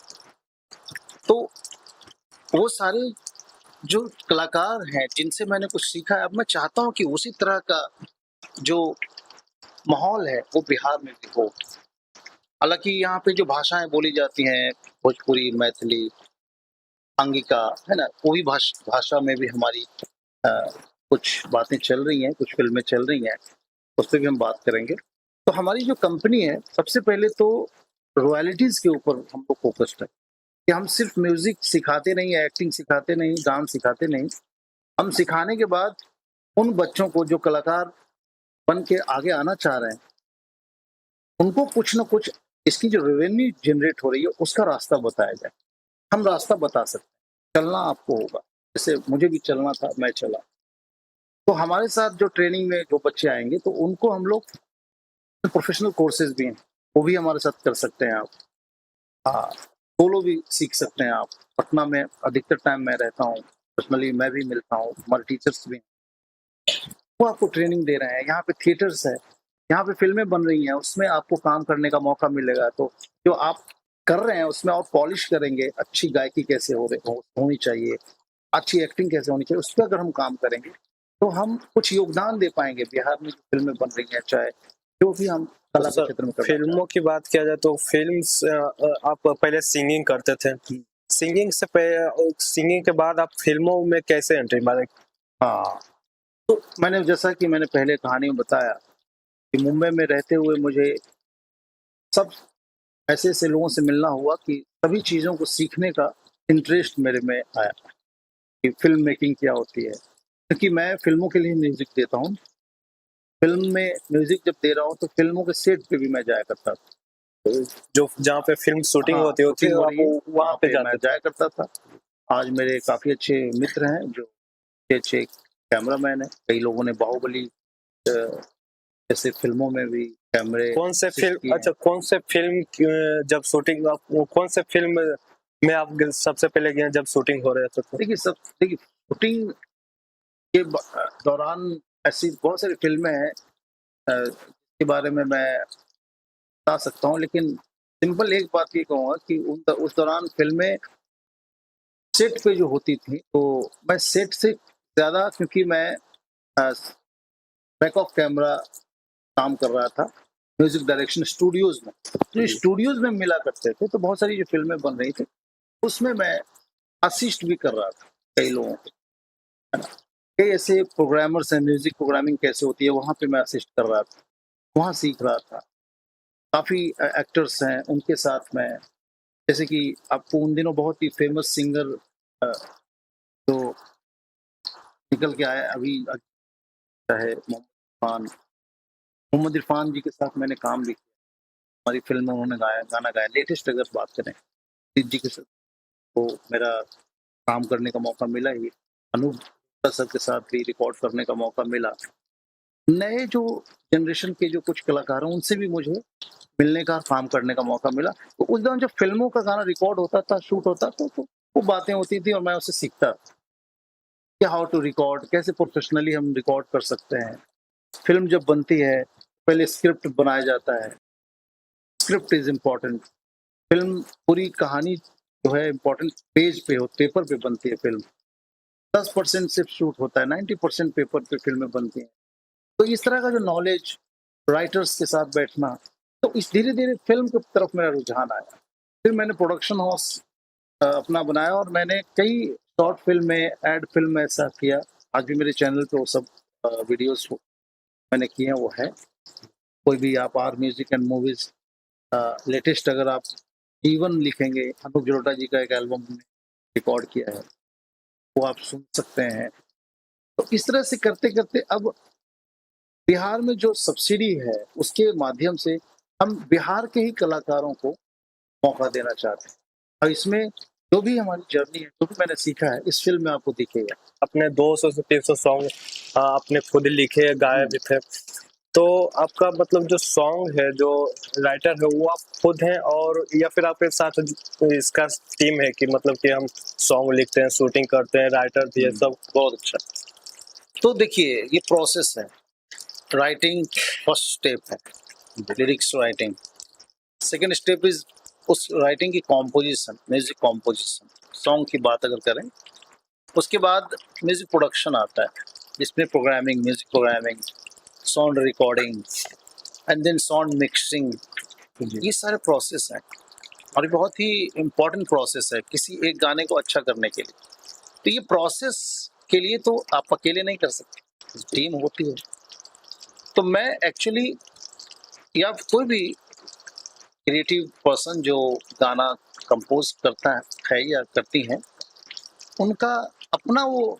तो वो सारे जो कलाकार हैं जिनसे मैंने कुछ सीखा है, अब मैं चाहता हूँ कि उसी तरह का जो माहौल है वो बिहार में भी हो। हालांकि यहाँ पे जो भाषाएं बोली जाती हैं, भोजपुरी, मैथिली, अंगिका, है ना, वो भी भाषा में भी हमारी कुछ बातें चल रही हैं, कुछ फिल्में चल रही हैं, उस पर भी हम बात करेंगे। तो हमारी जो कंपनी है, सबसे पहले तो रॉयल्टीज के ऊपर हम लोग फोकस्ड है कि हम सिर्फ म्यूजिक सिखाते नहीं, एक्टिंग सिखाते नहीं, डांस सिखाते नहीं, हम सिखाने के बाद उन बच्चों को जो कलाकार बन के आगे आना चाह रहे हैं, उनको कुछ ना कुछ इसकी जो रेवेन्यू जनरेट हो रही है उसका रास्ता बताया जाए। हम रास्ता बता सकते हैं, चलना आपको होगा, जैसे मुझे भी चलना था, मैं चला। तो हमारे साथ जो ट्रेनिंग में जो बच्चे आएंगे, तो उनको हम लोग प्रोफेशनल कोर्सेज भी हैं, वो भी हमारे साथ कर सकते हैं आप। हाँ, सोलो भी सीख सकते हैं आप। पटना में अधिकतर टाइम मैं रहता हूँ, पर्सनली मैं भी मिलता हूँ, हमारे टीचर्स भी हैं। वो आपको ट्रेनिंग दे रहे हैं। यहाँ पे थिएटर्स है, यहाँ पे फिल्में बन रही हैं, उसमें आपको काम करने का मौका मिलेगा। तो जो आप कर रहे हैं उसमें और पॉलिश करेंगे, अच्छी गायकी कैसे होनी चाहिए, अच्छी एक्टिंग कैसे होनी चाहिए, उस पर अगर हम काम करेंगे तो हम कुछ योगदान दे पाएंगे बिहार में जो फिल्में बन रही हैं, चाहे जो भी हम कला के सर, क्षेत्र में करना चाहते फिल्मों की बात किया जाए तो फिल्म्स आप पहले सिंगिंग करते थे, सिंगिंग के बाद आप फिल्मों में कैसे एंट्री मारे? हैं। हाँ, तो मैंने जैसा कि मैंने पहले कहानी में बताया कि मुंबई में रहते हुए मुझे सब ऐसे ऐसे लोगों से मिलना हुआ कि सभी चीज़ों को सीखने का इंटरेस्ट मेरे में आया कि फिल्म मेकिंग क्या होती है, क्योंकि मैं फिल्मों के लिए म्यूजिक देता हूँ। फिल्म में म्यूजिक जब दे रहा हूँ तो फिल्मों के सेट पे भी मैं जाया करता था। जो जहाँ पे फिल्म शूटिंग हाँ, होती शूटिंग हो आप रही है, वहाँ पे मैं जाते थे? जाया करता था। आज मेरे काफ़ी अच्छे मित्र हैं जो अच्छे अच्छे कैमरामैन हैं। कई लोगों ने बाहुबली जैसे फिल्मों में भी कैमरे कौन से assist किए फिल्म, हैं। अच्छा कौन से फिल्म जब शूटिंग आप कौन से फिल्म में आप सबसे पहले गए जब शूटिंग हो रहे थे तो? देखिए शूटिंग के दौरान ऐसी बहुत सारी फिल्में हैं के बारे में मैं बता सकता हूँ, लेकिन सिंपल एक बात ये कहूँगा कि उस दौरान फिल्में सेट पे जो होती थी, तो मैं सेट से ज़्यादा, क्योंकि मैं बैक ऑफ कैमरा काम कर रहा था म्यूजिक डायरेक्शन स्टूडियोज में। तो स्टूडियोज में मिला करते थे, तो बहुत सारी जो फिल्में बन रही थी उसमें मैं असिस्ट भी कर रहा था कई लोगों को, है ना। कई ऐसे प्रोग्रामर्स हैं, म्यूजिक प्रोग्रामिंग कैसे होती है वहाँ पे मैं असिस्ट कर रहा था, वहाँ सीख रहा था। काफ़ी एक्टर्स हैं, उनके साथ मैं, जैसे कि आपको उन दिनों बहुत ही फेमस सिंगर जो निकल के आया अभी, चाहे मोहम्मद इरफान जी के साथ मैंने काम भी किया। हमारी फिल्म में उन्होंने गाना गाया। लेटेस्ट अगर बात करें अरिजीत जी के साथ, तो मेरा काम करने का मौका मिला ही। अनूप दत्ता सर के साथ भी रिकॉर्ड करने का मौका मिला। नए जो जनरेशन के जो कुछ कलाकार हैं उनसे भी मुझे मिलने का, काम करने का मौका मिला। तो उस दौरान जब फिल्मों का गाना रिकॉर्ड होता था, शूट होता था, तो वो बातें होती थी और मैं उससे सीखता कि हाउ टू रिकॉर्ड, कैसे प्रोफेशनली हम रिकॉर्ड कर सकते हैं। फिल्म जब बनती है पहले स्क्रिप्ट बनाया जाता है, स्क्रिप्ट इज इम्पोर्टेंट। फिल्म पूरी कहानी जो है इम्पोर्टेंट पेपर पे बनती है फिल्म। 10% सिर्फ शूट होता है, 90% पेपर पे फिल्में बनती हैं। तो इस तरह का जो नॉलेज, राइटर्स के साथ बैठना, तो इस धीरे धीरे फिल्म की तरफ मेरा रुझान आया। फिर मैंने प्रोडक्शन हाउस अपना बनाया और मैंने कई शॉर्ट फिल्म में, एड फिल्म में ऐसा किया। आज भी मेरे चैनल पे वो सब वीडियोस मैंने किए हैं, वो है। कोई भी आप are music and movies latest अगर आप जीवन लिखेंगे, अनूप जलोटा जी का एक एल्बम रिकॉर्ड किया है, वो आप सुन सकते हैं। तो इस तरह से करते करते अब बिहार में जो सब्सिडी है उसके माध्यम से हम बिहार के ही कलाकारों को मौका देना चाहते हैं। और इसमें जो भी हमारी जर्नी है, जो भी मैंने सीखा है, इस फिल्म में आपको दिखेगा। अपने 200 से 300 सॉन्ग आपने खुद लिखे, गाए भी थे, तो आपका मतलब जो सॉन्ग है, जो राइटर है, वो आप खुद हैं और या फिर आपके साथ इसका टीम है कि मतलब कि हम सॉन्ग लिखते हैं, शूटिंग करते हैं, राइटर भी है, सब? बहुत अच्छा। तो देखिए ये प्रोसेस है। राइटिंग फर्स्ट स्टेप है, lyrics writing. Second step is उस राइटिंग की कॉम्पोजिशन, म्यूजिक कॉम्पोजिशन। सॉन्ग की बात अगर करें, उसके बाद म्यूजिक प्रोडक्शन आता है, जिसमें programming, music programming, sound recording and then sound mixing. ये सारे प्रोसेस हैं और ये बहुत ही इम्पोर्टेंट प्रोसेस है किसी एक गाने को अच्छा करने के लिए। तो ये प्रोसेस के लिए तो आप अकेले नहीं कर सकते, टीम होती है। तो मैं एक्चुअली, या कोई भी क्रिएटिव पर्सन जो गाना कंपोज करता है या करती है, उनका अपना वो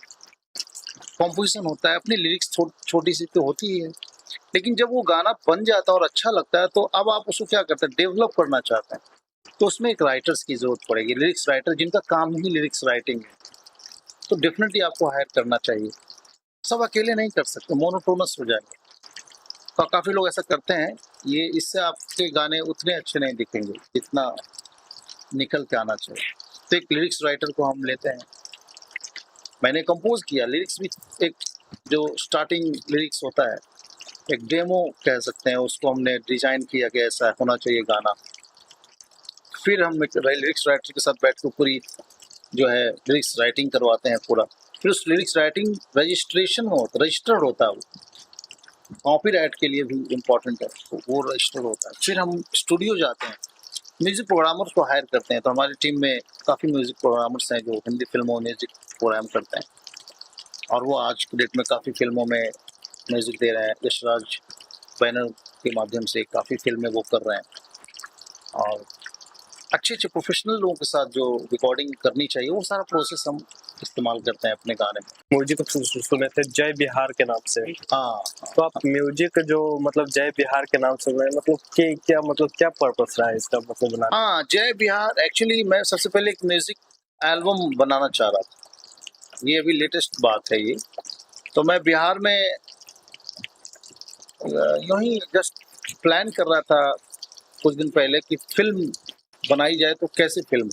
कॉम्पोजिशन होता है, अपनी लिरिक्स छोटी सी तो होती ही है। लेकिन जब वो गाना बन जाता है और अच्छा लगता है, तो अब आप उसको क्या करते हैं, डेवलप करना चाहते हैं। तो उसमें एक राइटर्स की जरूरत पड़ेगी, लिरिक्स राइटर, जिनका काम ही लिरिक्स राइटिंग है। तो डेफिनेटली आपको हायर करना चाहिए। सब अकेले नहीं कर सकते, मोनोटोनस हो जाएगा। तो काफ़ी लोग ऐसा करते हैं, ये इससे आपके गाने उतने अच्छे नहीं दिखेंगे जितना निकल के आना चाहिए। तो एक लिरिक्स राइटर को हम लेते हैं, मैंने कंपोज किया, लिरिक्स भी एक जो स्टार्टिंग लिरिक्स होता है, एक डेमो कह सकते हैं उसको, हमने डिजाइन किया कि ऐसा होना चाहिए गाना। फिर हम एक लिरिक्स राइटर के साथ बैठ के पूरी जो है लिरिक्स राइटिंग करवाते हैं पूरा। फिर उस लिरिक्स राइटिंग रजिस्ट्रेशन होता, रजिस्टर्ड होता है, वो कॉपीराइट के लिए भी इम्पोर्टेंट है, तो वो रजिस्टर्ड होता है। फिर हम स्टूडियो जाते हैं, म्यूजिक प्रोग्रामर्स को हायर करते हैं। तो हमारी टीम में काफ़ी म्यूजिक प्रोग्रामर्स हैं जो हिंदी फिल्मों में म्यूजिक प्रोग्राम करते हैं, और वो आज की डेट में काफ़ी फिल्मों में म्यूजिक दे रहे हैं। यशराज बैनर के माध्यम से काफ़ी फिल्में वो कर रहे हैं, और अच्छे अच्छे प्रोफेशनल लोगों के साथ जो रिकॉर्डिंग करनी चाहिए वो सारा प्रोसेस हम इस्तेमाल करते हैं अपने गाने में। म्यूजिक सुने थे जय बिहार के नाम से। हाँ, तो आप म्यूजिक जो मतलब जय बिहार के नाम से बनाए, मतलब क्या पर्पस रहा है इसका, मतलब बनाना? हाँ, जय बिहार एक्चुअली मैं सबसे पहले एक म्यूजिक एल्बम बनाना चाह रहा था, ये अभी लेटेस्ट बात है ये। तो मैं बिहार में यूं ही जस्ट प्लान कर रहा था कुछ दिन पहले कि फिल्म बनाई जाए, तो कैसे फिल्म।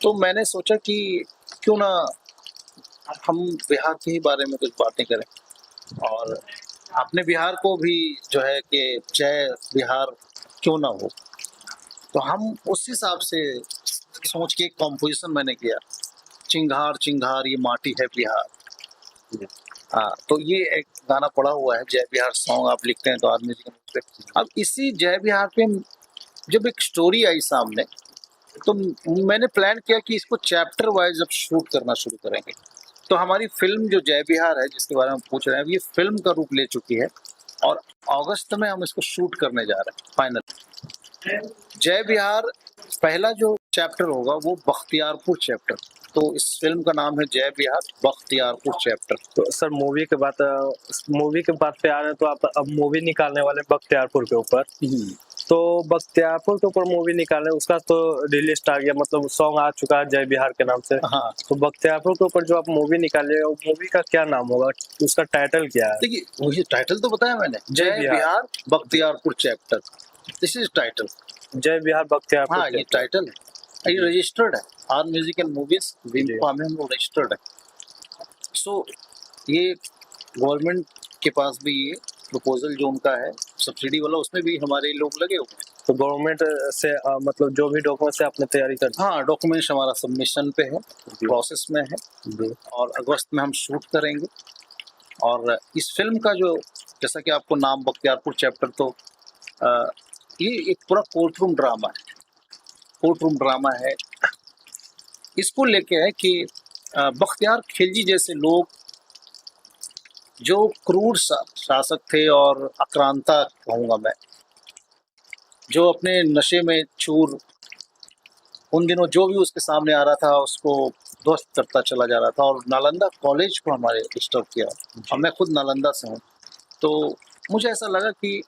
तो मैंने सोचा कि क्यों ना हम बिहार के ही बारे में कुछ बातें करें, और अपने बिहार को भी जो है कि जय बिहार क्यों ना हो। तो हम उस हिसाब से सोच के एक कॉम्पोजिशन मैंने किया, चिंगार चिंगार ये माटी है बिहार। हाँ, तो ये एक गाना पड़ा हुआ है, जय बिहार सॉन्ग आप लिखते हैं तो आदमी पे। अब इसी जय बिहार पे जब एक स्टोरी आई सामने, तो मैंने प्लान किया कि इसको चैप्टर वाइज अब शूट करना शुरू करेंगे। तो हमारी फिल्म जो जय बिहार है, जिसके बारे में हम पूछ रहे हैं, ये फिल्म का रूप ले चुकी है, और अगस्त में हम इसको शूट करने जा रहे हैं फाइनल। जय बिहार पहला जो चैप्टर होगा वो बख्तियारपुर चैप्टर। तो इस फिल्म का नाम है जय बिहार बख्तियारपुर चैप्टर। तो सर मूवी के बात पे आ रहे हैं, तो आप अब मूवी निकालने वाले बख्तियारपुर के ऊपर। तो बख्तियारपुर के ऊपर मूवी निकालने, उसका तो रिलीज आ गया, मतलब सॉन्ग आ चुका है जय बिहार के नाम से। हाँ, तो बख्तियारपुर के ऊपर जो आप मूवी निकाले, वो मूवी का क्या नाम होगा, उसका टाइटल क्या है? देखिए वही टाइटल तो बताया मैंने, जय जय Bihar Bakhtiyarpur chapter, this is title. जय बिहार बख्तियारपुर। हाँ, ये टाइटल है, ये रजिस्टर्ड है, आर म्यूजिक एंड मूवीज विम्पा में हम रजिस्टर्ड है। सो ये गवर्नमेंट के पास भी ये प्रपोजल जो उनका है सब्सिडी वाला, उसमें भी हमारे लोग लगे हुए हैं। तो गवर्नमेंट से मतलब जो भी डॉक्यूमेंट से आपने तैयारी कर? हाँ, डॉक्यूमेंट्स हमारा सबमिशन पे है, प्रोसेस में है, और अगस्त में हम शूट करेंगे। और इस फिल्म का जो, जैसा कि आपको नाम बख्तियारपुर चैप्टर, तो ये एक पूरा कोर्ट रूम ड्रामा है, कोर्ट रूम ड्रामा है। इसको लेके है कि बख्तियार खिलजी जैसे लोग जो क्रूर शासक थे और आक्रांता कहूँगा मैं, जो अपने नशे में चूर, उन दिनों जो भी उसके सामने आ रहा था उसको ध्वस्त करता चला जा रहा था, और नालंदा कॉलेज को हमारे डिस्टर्ब किया। और मैं खुद नालंदा से हूँ, तो मुझे ऐसा लगा कि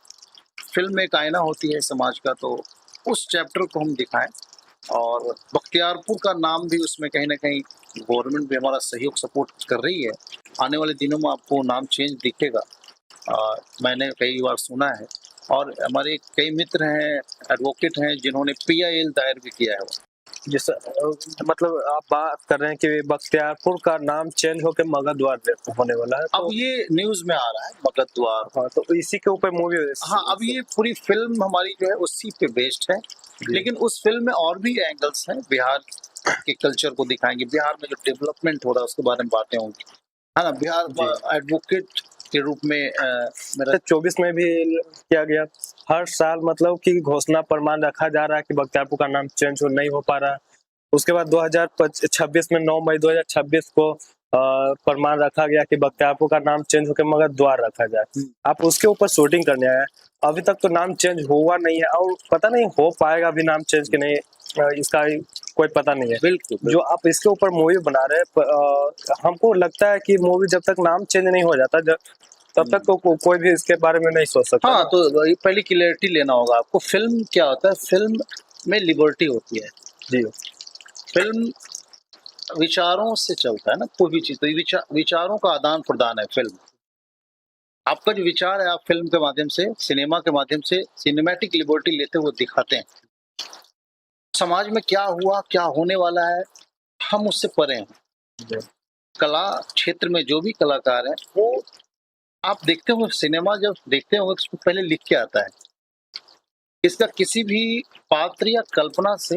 फिल्म एक आईना होती है समाज का, तो उस चैप्टर को हम दिखाएं। और बख्तियारपुर का नाम भी उसमें कहीं ना कहीं गवर्नमेंट भी हमारा सहयोग सपोर्ट कर रही है। आने वाले दिनों में आपको नाम चेंज दिखेगा, मैंने कई बार सुना है, और हमारे कई मित्र हैं, एडवोकेट हैं, जिन्होंने PIL दायर भी किया है। जैसे मतलब आप बात कर रहे हैं कि बख्तियारपुर का नाम चेंज होकर मगधद्वार होने वाला है, अब ये न्यूज में आ रहा है मगधद्वार। हाँ, तो इसी के ऊपर मूवी। हाँ, अब ये पूरी फिल्म हमारी जो है उसी पे बेस्ड है, लेकिन उस फिल्म में और भी एंगल्स हैं, बिहार के कल्चर को दिखाएंगे, बिहार में जो डेवलपमेंट हो रहा है उसके बारे में बातें होंगी, है ना। बिहार एडवोकेट के रूप में मेरा 24 में भी किया गया। हर साल मतलब कि घोषणा प्रमाण रखा जा रहा है कि बख्तियारपुर का नाम चेंज नहीं हो पा रहा। उसके बाद 2026 में 9 मई 2026 को प्रमाण रखा गया कि बख्तियारपुर का नाम चेंज होकर मगधद्वार रखा जाए। आप उसके ऊपर शूटिंग करने आए, अभी तक तो नाम चेंज हुआ नहीं है, और पता नहीं हो पाएगा अभी नाम चेंज कि नहीं, इसका कोई पता नहीं है। बिल्कुल जो आप इसके ऊपर मूवी बना रहे हैं, हमको लगता है कि मूवी जब तक नाम चेंज नहीं हो जाता, तब तक तो कोई भी इसके बारे में नहीं सोच सकता। हाँ, तो ये पहली क्लियरिटी लेना होगा आपको। फिल्म क्या होता है, फिल्म में लिबर्टी होती है जी। फिल्म विचारों से चलता है ना, कोई भी चीज, तो विचारों का आदान प्रदान है फिल्म। आपका जो विचार है आप फिल्म के माध्यम से, सिनेमा के माध्यम से सिनेमैटिक लिबर्टी लेते हुए दिखाते हैं। समाज में क्या हुआ, क्या होने वाला है, हम उससे परे हैं। कला क्षेत्र में जो भी कलाकार है वो, आप देखते हो सिनेमा जब देखते हो तो उसमें पहले लिख के आता है, इसका किसी भी पात्र या कल्पना से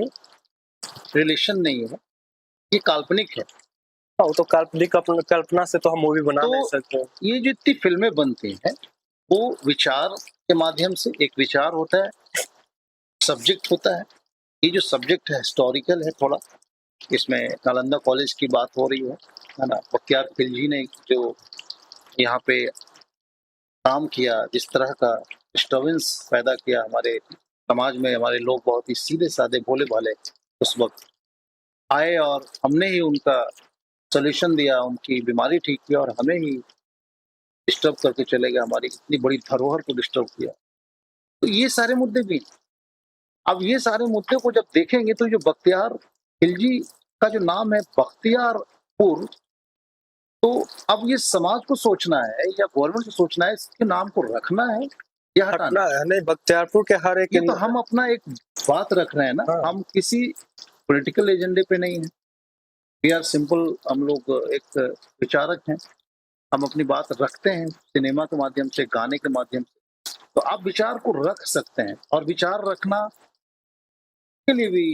रिलेशन नहीं है, ये काल्पनिक है। हाँ, वो तो काल्पनिक कल्पना से तो हम मूवी बना तो नहीं सकते। ये जो इतनी फिल्में बनती हैं वो विचार के माध्यम से, एक विचार होता है, सब्जेक्ट होता है। ये जो सब्जेक्ट है हिस्टोरिकल है थोड़ा, इसमें नालंदा कॉलेज की बात हो रही है ना। बख्तियार खिलजी ने जो यहाँ पे काम किया, जिस तरह का डिस्टर्बेंस पैदा किया हमारे समाज में, हमारे लोग बहुत ही सीधे साधे भोले भाले उस वक्त आए और हमने ही उनका सोल्यूशन दिया, उनकी बीमारी ठीक किया और हमें ही डिस्टर्ब करके चले गए, हमारी इतनी बड़ी धरोहर को डिस्टर्ब किया। तो ये सारे मुद्दे भी, अब ये सारे मुद्दे को जब देखेंगे तो जो बख्तियार खिलजी का जो नाम है बख्तियारपुर, तो अब ये समाज को सोचना है या गवर्नमेंट को सोचना है इसके नाम को रखना है या हटाना हटना है नहीं, बख्तियारपुर के हर एक ये तो हम अपना एक बात रख रहे हैं ना। हाँ। हम किसी पॉलिटिकल एजेंडे पे नहीं है, वी आर सिंपल, हम लोग एक विचारक हैं, हम अपनी बात रखते हैं सिनेमा के माध्यम से, गाने के माध्यम से। तो आप विचार को रख सकते हैं और विचार रखना के लिए भी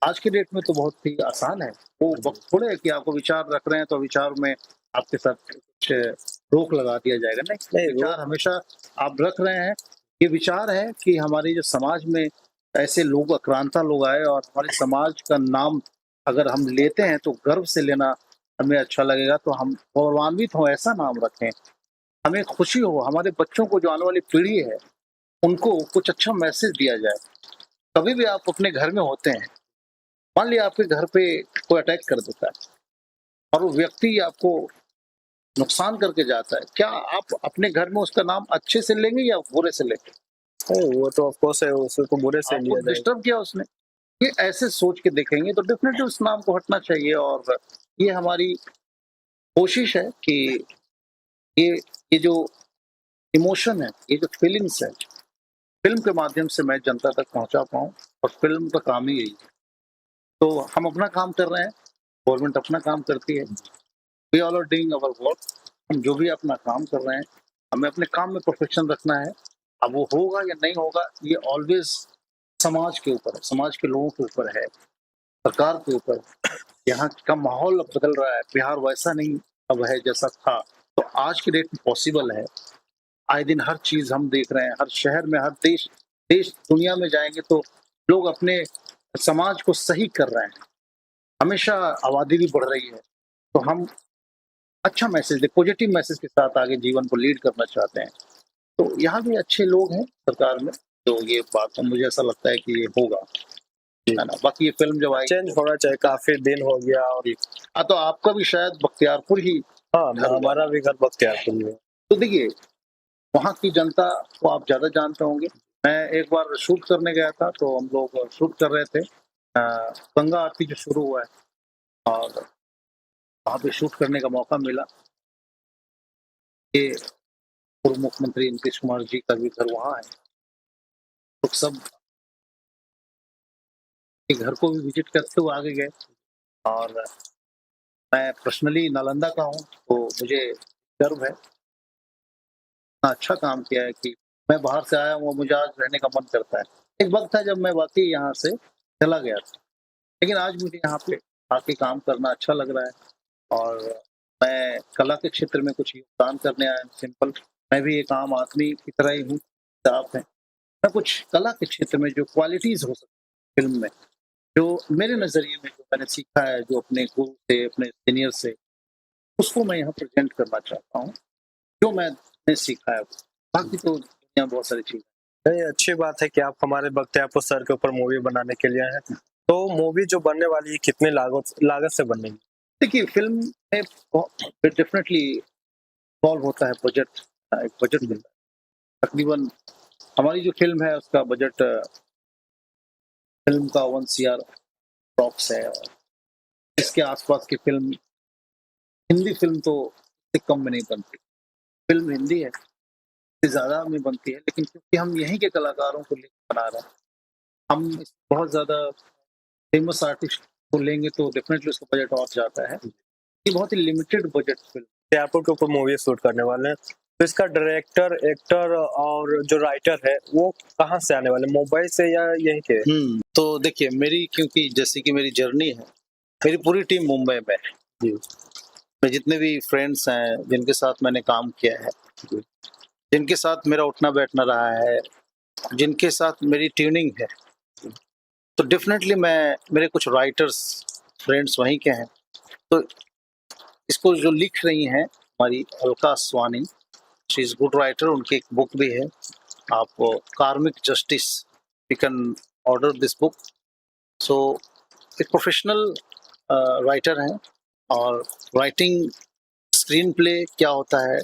आज के डेट में तो बहुत ही आसान है। वो वक्त थोड़े है कि आपको विचार रख रहे हैं तो विचार में आपके साथ कुछ रोक लगा दिया जाएगा, नहीं, विचार हमेशा आप रख रहे हैं। ये विचार है कि हमारी जो समाज में ऐसे लोग, आक्रांता लोग आए और हमारे समाज का नाम अगर हम लेते हैं तो गर्व से लेना हमें अच्छा लगेगा, तो हम गौरवान्वित हो, ऐसा नाम रखें, हमें खुशी हो, हमारे बच्चों को, जो आने वाली पीढ़ी है उनको कुछ अच्छा मैसेज दिया जाए। कभी भी आप अपने घर में होते हैं, मान लिया आपके घर पे कोई अटैक कर देता है और वो व्यक्ति आपको नुकसान करके जाता है, क्या आप अपने घर में उसका नाम अच्छे से लेंगे या बुरे से लेंगे? वो तो ऑफ कोर्स है, उसको बुरे से आपको लिया जाएगा। डिस्टर्ब किया उसने, ये ऐसे सोच के देखेंगे तो डेफिनेटली उस नाम को हटना चाहिए। और ये हमारी कोशिश है कि ये जो इमोशन है, ये जो फीलिंग्स है, फिल्म के माध्यम से मैं जनता तक पहुंचा पाऊं, और फिल्म का काम ही यही है। तो हम अपना काम कर रहे हैं, गवर्नमेंट अपना काम करती है, we all are doing our work. हम जो भी अपना काम कर रहे हैं, हमें अपने काम में परफेक्शन रखना है। अब वो होगा या नहीं होगा, ये ऑलवेज समाज के ऊपर है, समाज के लोगों के ऊपर है, सरकार के ऊपर। यहाँ का माहौल अब बदल रहा है, बिहार वैसा नहीं अब है जैसा था। तो आज की डेट में पॉसिबल है, आए दिन हर चीज हम देख रहे हैं, हर शहर में, हर देश दुनिया में जाएंगे तो लोग अपने समाज को सही कर रहे हैं। हमेशा आबादी भी बढ़ रही है, तो हम अच्छा मैसेज दे, पॉजिटिव मैसेज के साथ आगे जीवन को लीड करना चाहते हैं। तो यहाँ भी अच्छे लोग हैं सरकार में, तो ये बात मुझे ऐसा लगता है कि ये होगा, है ना। बाकी ये फिल्म जब आएगी चेंज होना चाहिए, काफी दिन हो गया। और तो आपका भी शायद बख्तियारपुर ही, हाँ, हमारा भी घर बख्तियारपुर में है। तो देखिए वहाँ की जनता को आप ज्यादा जानते होंगे। मैं एक बार शूट करने गया था, तो हम लोग शूट कर रहे थे, गंगा आरती जो शुरू हुआ है, और वहाँ पे शूट करने का मौका मिला। ये पूर्व मुख्यमंत्री नीतीश कुमार जी का भी घर वहाँ है, तो सब के घर को भी विजिट करते हुए आगे गए। और मैं पर्सनली नालंदा का हूँ, तो मुझे गर्व है, इतना अच्छा काम किया है कि मैं बाहर से आया हूँ, मुझे आज रहने का मन करता है। एक वक्त था जब मैं वाकई यहाँ से चला गया था, लेकिन आज मुझे यहाँ पे आके काम करना अच्छा लग रहा है। और मैं कला के क्षेत्र में कुछ योगदान करने आया, सिंपल, मैं भी एक आम आदमी की तरह ही हूँ, आप हैं। मैं कुछ कला के क्षेत्र में जो क्वालिटीज हो सकती फिल्म में, जो मेरे नजरिए में जो मैंने सीखा है, जो अपने गुरु से, अपने सीनियर से, उसको मैं यहाँ प्रेजेंट करना चाहता हूँ, जो मैंने सीखा है। बाकी तो दुनिया बहुत सारी चीज। नहीं, अच्छी बात है कि आप हमारे बख्तियारपुर सर के ऊपर मूवी बनाने के लिए हैं। तो मूवी जो बनने वाली है, कितने लागत से बनेगी? देखिए फिल्म में डेफिनेटली इन्वॉल्व होता है बजट, एक बजट मिलता है। तकरीबन हमारी जो फिल्म है उसका बजट फिल्म का 1 CR अप्रॉक्स है, और इसके आसपास की फिल्म, हिंदी फिल्म तो इससे कम में नहीं बनती। फिल्म हिंदी है, इससे ज्यादा में बनती है, लेकिन क्योंकि हम यहीं के कलाकारों को लेकर बना रहे हैं, हम बहुत ज्यादा फेमस आर्टिस्ट को लेंगे तो डेफिनेटली उसका बजट और जाता है। ये बहुत ही लिमिटेड बजट फिल्म। बख्तियारपुर के ऊपर मूवी शूट करने वाले हैं, तो इसका डायरेक्टर, एक्टर और जो राइटर है वो कहाँ से आने वाले, मुंबई से या यहीं के? तो देखिए, मेरी क्योंकि जैसी कि मेरी जर्नी है, मेरी पूरी टीम मुंबई में है। जी। मैं जितने भी फ्रेंड्स हैं जिनके साथ मैंने काम किया है, जिनके साथ मेरा उठना बैठना रहा है, जिनके साथ मेरी ट्यूनिंग है, तो डेफिनेटली मेरे कुछ राइटर्स फ्रेंड्स वहीं के हैं। तो इसको जो लिख रही हैं हमारी Alka Swani, she is good writer, उनकी एक बुक भी है, आप karmic justice, you can order this book. So एक प्रोफेशनल राइटर हैं, और राइटिंग, स्क्रीन प्ले क्या होता है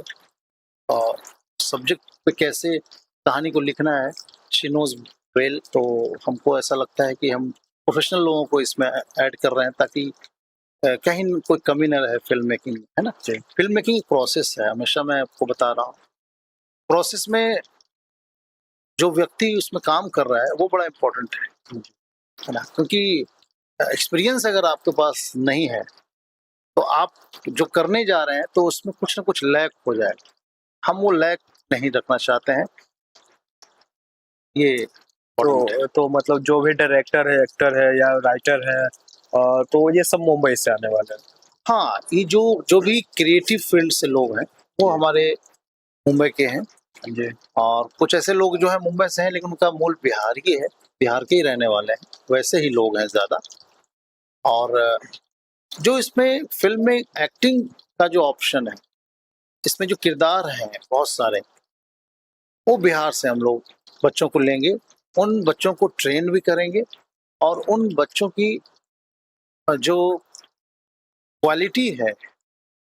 और सब्जेक्ट पे कैसे कहानी को लिखना है, शी नोज वेल। तो हमको ऐसा लगता है कि हम प्रोफेशनल लोगों को इसमें ऐड कर रहे हैं, ताकि कहीं कोई कमी न रहे फिल्म मेकिंग में, है ना। फिल्म मेकिंग एक प्रोसेस है, हमेशा मैं आपको बता रहा हूँ। प्रोसेस में जो व्यक्ति उसमें काम कर रहा है वो बड़ा इम्पोर्टेंट है ना, क्योंकि एक्सपीरियंस अगर आपके पास नहीं है तो आप जो करने जा रहे हैं तो उसमें कुछ ना कुछ लैक हो जाएगा। हम वो लैक नहीं रखना चाहते हैं। ये तो मतलब जो भी डायरेक्टर है, एक्टर है या राइटर है, तो ये सब मुंबई से आने वाले हैं। हाँ, ये जो भी क्रिएटिव फील्ड से लोग हैं वो हमारे मुंबई के हैं जी। और कुछ ऐसे लोग जो है मुंबई से हैं लेकिन उनका मूल बिहार ही है, बिहार के ही रहने वाले हैं, वैसे ही लोग हैं ज़्यादा। और जो इसमें फिल्म में एक्टिंग का जो ऑप्शन है, इसमें जो किरदार हैं बहुत सारे, वो बिहार से हम लोग बच्चों को लेंगे, उन बच्चों को ट्रेन भी करेंगे और उन बच्चों की जो क्वालिटी है,